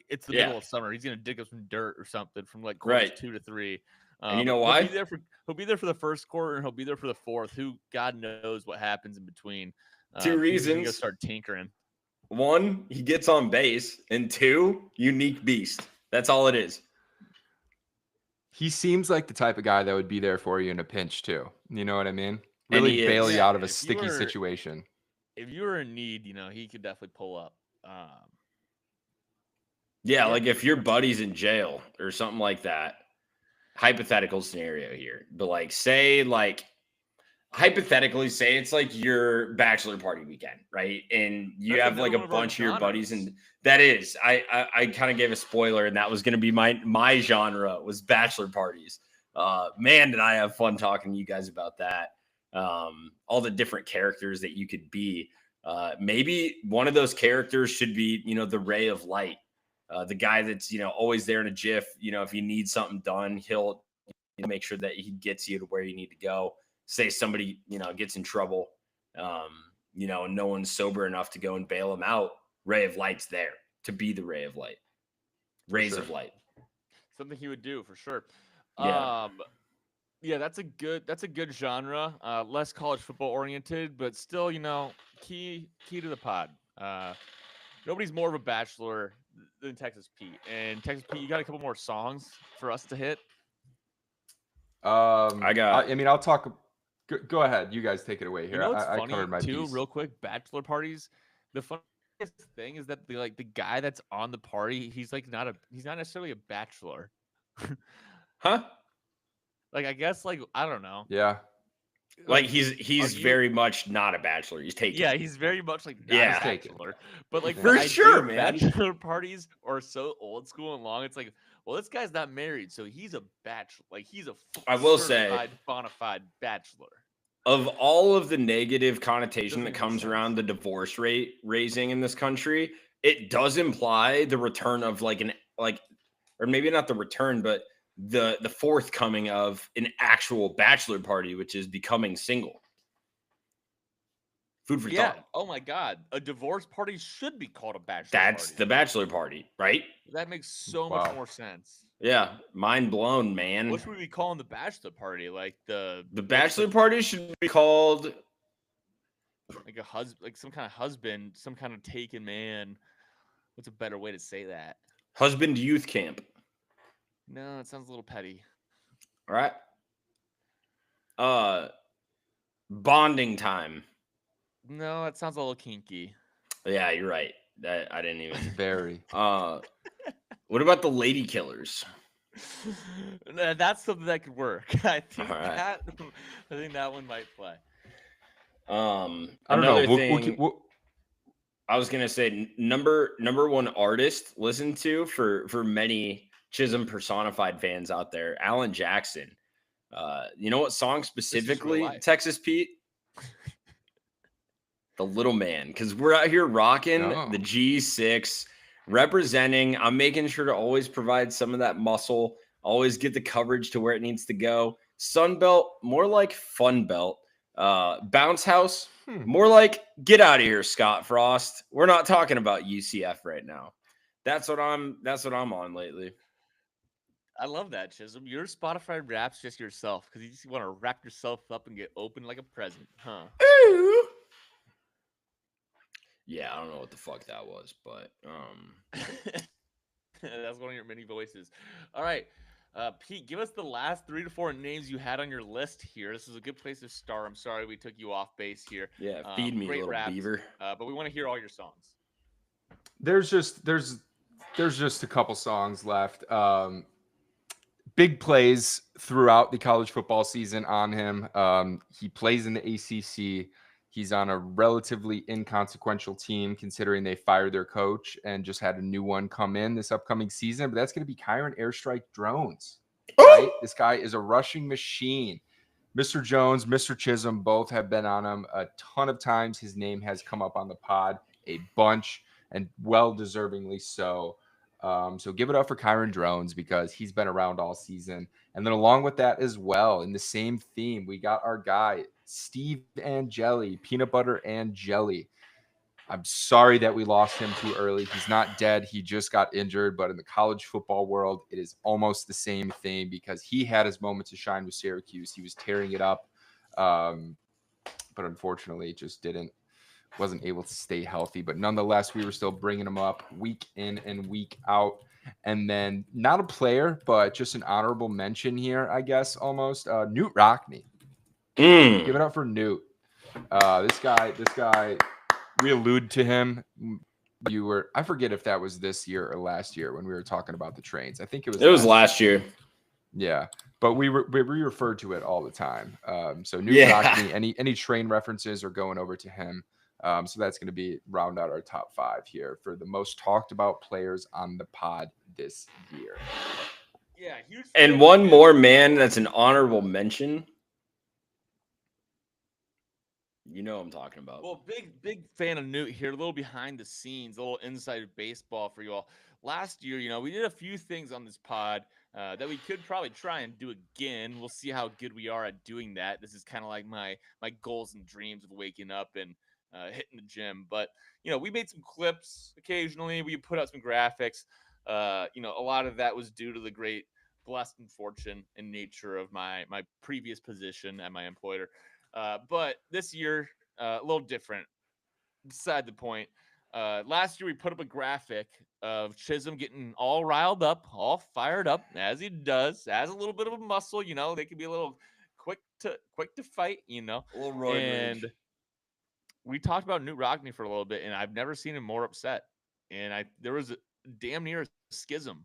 it's the middle of summer. He's gonna dig up some dirt or something from quarters 2 to 3. And you know why? He'll be there for the first quarter and he'll be there for the fourth. Who God knows what happens in between. 2 reasons. He's gonna start tinkering. 1, he gets on base, and 2, unique beast. That's all it is. He seems like the type of guy that would be there for you in a pinch too. You know what I mean? Really bail you out of a sticky situation. If you were in need, he could definitely pull up. Like if your buddy's in jail or something like that. Hypothetical scenario here, but hypothetically say it's your bachelor party weekend, right? And you have a bunch of your buddies, and that is I kind of gave a spoiler, and that was going to be my genre was bachelor parties. Man, did I have fun talking to you guys about that. All the different characters that you could be. Maybe one of those characters should be, the Ray of Light. The guy that's, always there in a jiff. If you need something done, he'll make sure that he gets you to where you need to go. Say somebody, gets in trouble, and no one's sober enough to go and bail him out. Ray of Light's there to be the Ray of Light. Rays of Light. Something he would do for sure. Yeah. That's a good genre. Less college football oriented, but still, key to the pod. Nobody's more of a bachelor than Texas Pete. And Texas Pete, you got a couple more songs for us to hit? I'll talk. Go ahead. You guys take it away here. I covered my piece. Real quick, bachelor parties. The funniest thing is that the guy that's on the party, he's not necessarily a bachelor. Huh? I guess I don't know. Yeah. He's very much not a bachelor. He's taken. Yeah, he's very much not a bachelor. But for sure, man. Bachelor parties are so old school and long. It's well, this guy's not married, so he's a bachelor. He's a I will say bona fide bachelor. Of all of the negative connotation that comes around the divorce rate raising in this country, it does imply the return of or maybe not the return, but the forthcoming of an actual bachelor party, which is becoming single. Food for thought. Oh my God. A divorce party should be called a bachelor That's party. the bachelor party, right? That makes so much more sense. Yeah. Mind blown, man. What should we be calling the bachelor party? The bachelor party should be called a husband, some kind of husband, some kind of taken man. What's a better way to say that? Husband youth camp. No, it sounds a little petty. All right. Bonding time. No, that sounds a little kinky. Yeah, you're right. I didn't even. Very. What about the lady killers? That's something that could work. I think All right. that one might play. I don't Another know. thing I was gonna say, number one artist listened to for many Chisholm personified fans out there, Alan Jackson. You know what song specifically, Texas Pete? The Little Man, because we're out here rocking the G6, representing. I'm making sure to always provide some of that muscle, always get the coverage to where it needs to go. Sunbelt, more like Fun Belt. Bounce House, more like get out of here, Scott Frost. We're not talking about UCF right now. That's what I'm on lately. I love that, Chisholm. Your Spotify rap's just yourself because you just want to wrap yourself up and get open like a present, huh? Ooh. Yeah, I don't know what the fuck that was, but that's one of your many voices. All right, Pete, give us the last 3 to 4 names you had on your list here. This is a good place to start. I'm sorry we took you off base here. Yeah, feed me, great little raps, beaver. but we want to hear all your songs. There's just a couple songs left. Big plays throughout the college football season on him. He plays in the ACC. He's on a relatively inconsequential team considering they fired their coach and just had a new one come in this upcoming season. But that's going to be Kyron Airstrike Drones. Right? This guy is a rushing machine. Mr. Jones, Mr. Chisholm, both have been on him a ton of times. His name has come up on the pod a bunch, and well-deservingly so. So give it up for Kyron Drones because he's been around all season. And then along with that as well, in the same theme, we got our guy, Steve Angeli, Peanut Butter and Jelly. I'm sorry that we lost him too early. He's not dead. He just got injured. But in the college football world, it is almost the same thing because he had his moment to shine with Syracuse. He was tearing it up. But unfortunately, just wasn't able to stay healthy. But nonetheless, we were still bringing him up week in and week out. And then not a player, but just an honorable mention here, I guess, almost. Newt Rockney. Give it up for Newt. This guy, we allude to him. I forget if that was this year or last year when we were talking about the trains. I think it was last year. Yeah. But we refer to it all the time. So Newt Rockney, any train references are going over to him. So that's going to round out our top 5 here for the most talked about players on the pod this year. Yeah, huge. And one more man that's an honorable mention. You know what I'm talking about. Well, big fan of Newt here. A little behind the scenes, a little inside baseball for you all. Last year, we did a few things on this pod that we could probably try and do again. We'll see how good we are at doing that. This is kind of like my goals and dreams of waking up and hitting the gym. But, we made some clips occasionally. We put out some graphics. A lot of that was due to the great blessed fortune and nature of my previous position at my employer. But this year, a little different. Beside the point. Last year, we put up a graphic of Chisholm getting all riled up, all fired up, as he does, has a little bit of a muscle. They can be a little quick to fight. A little roid and rage. We talked about Newt Rockney for a little bit, and I've never seen him more upset. And there was a damn near a schism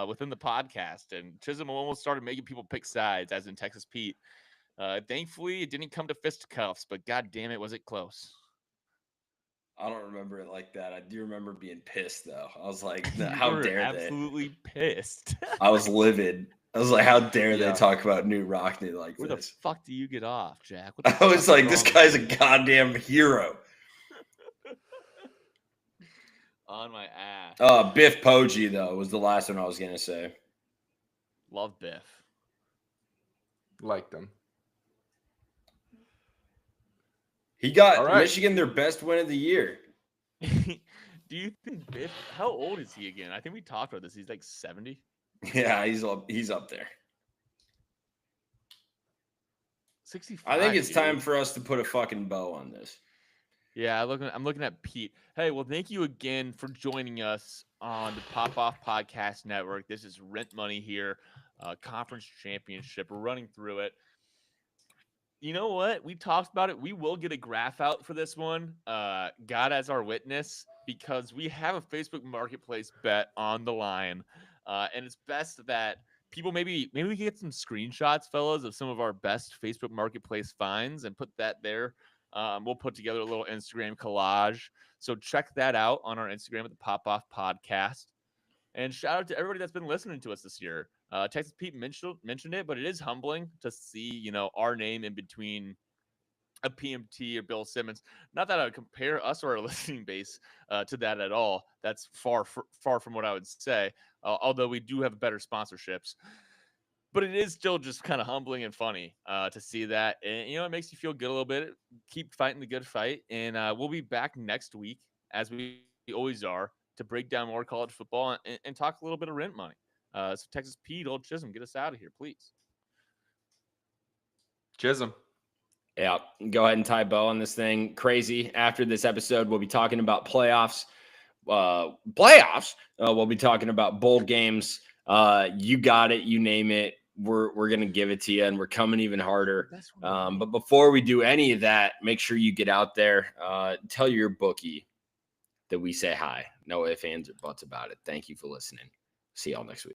within the podcast, and Chisholm almost started making people pick sides, as in Texas Pete. Thankfully, it didn't come to fisticuffs, but god damn it, was it close. I don't remember it like that. I do remember being pissed, though. I was like, how dare absolutely pissed. I was livid. I was like, how dare they talk about Newt Rockney like Where this? the fuck do you get off, Jack? I was like, this guy's a goddamn hero. On my ass. Biff Poggi, though, was the last one I was going to say. Love Biff. Liked him. He got Michigan their best win of the year. Do you think Biff? How old is he again? I think we talked about this. He's like 70. Yeah, he's up there. 65. I think it's time for us to put a fucking bow on this. Yeah, I'm looking at Pete. Hey, well, thank you again for joining us on the Pop Off Podcast Network. This is Rent Money here, conference championship. We're running through it. You know what? We talked about it. We will get a graph out for this one. God as our witness, because we have a Facebook Marketplace bet on the line. And it's best that people, maybe we can get some screenshots, fellas, of some of our best Facebook Marketplace finds and put that there. We'll put together a little Instagram collage. So check that out on our Instagram at the Pop Off Podcast. And shout out to everybody that's been listening to us this year. Texas Pete mentioned it, but it is humbling to see, our name in between a PMT or Bill Simmons. Not that I would compare us or our listening base to that at all. That's far from what I would say. Although we do have better sponsorships, but it is still just kind of humbling and funny to see that. And it makes you feel good a little bit. Keep fighting the good fight, and we'll be back next week as we always are to break down more college football and talk a little bit of rent money. So Texas Pete, Old Chisholm, get us out of here, please. Chisholm. Yeah, go ahead and tie a bow on this thing. Crazy. After this episode, we'll be talking about playoffs. We'll be talking about bowl games. You got it. You name it. We're gonna give it to you, and we're coming even harder. But before we do any of that, make sure you get out there. Tell your bookie that we say hi. No ifs, ands, or buts about it. Thank you for listening. See y'all next week.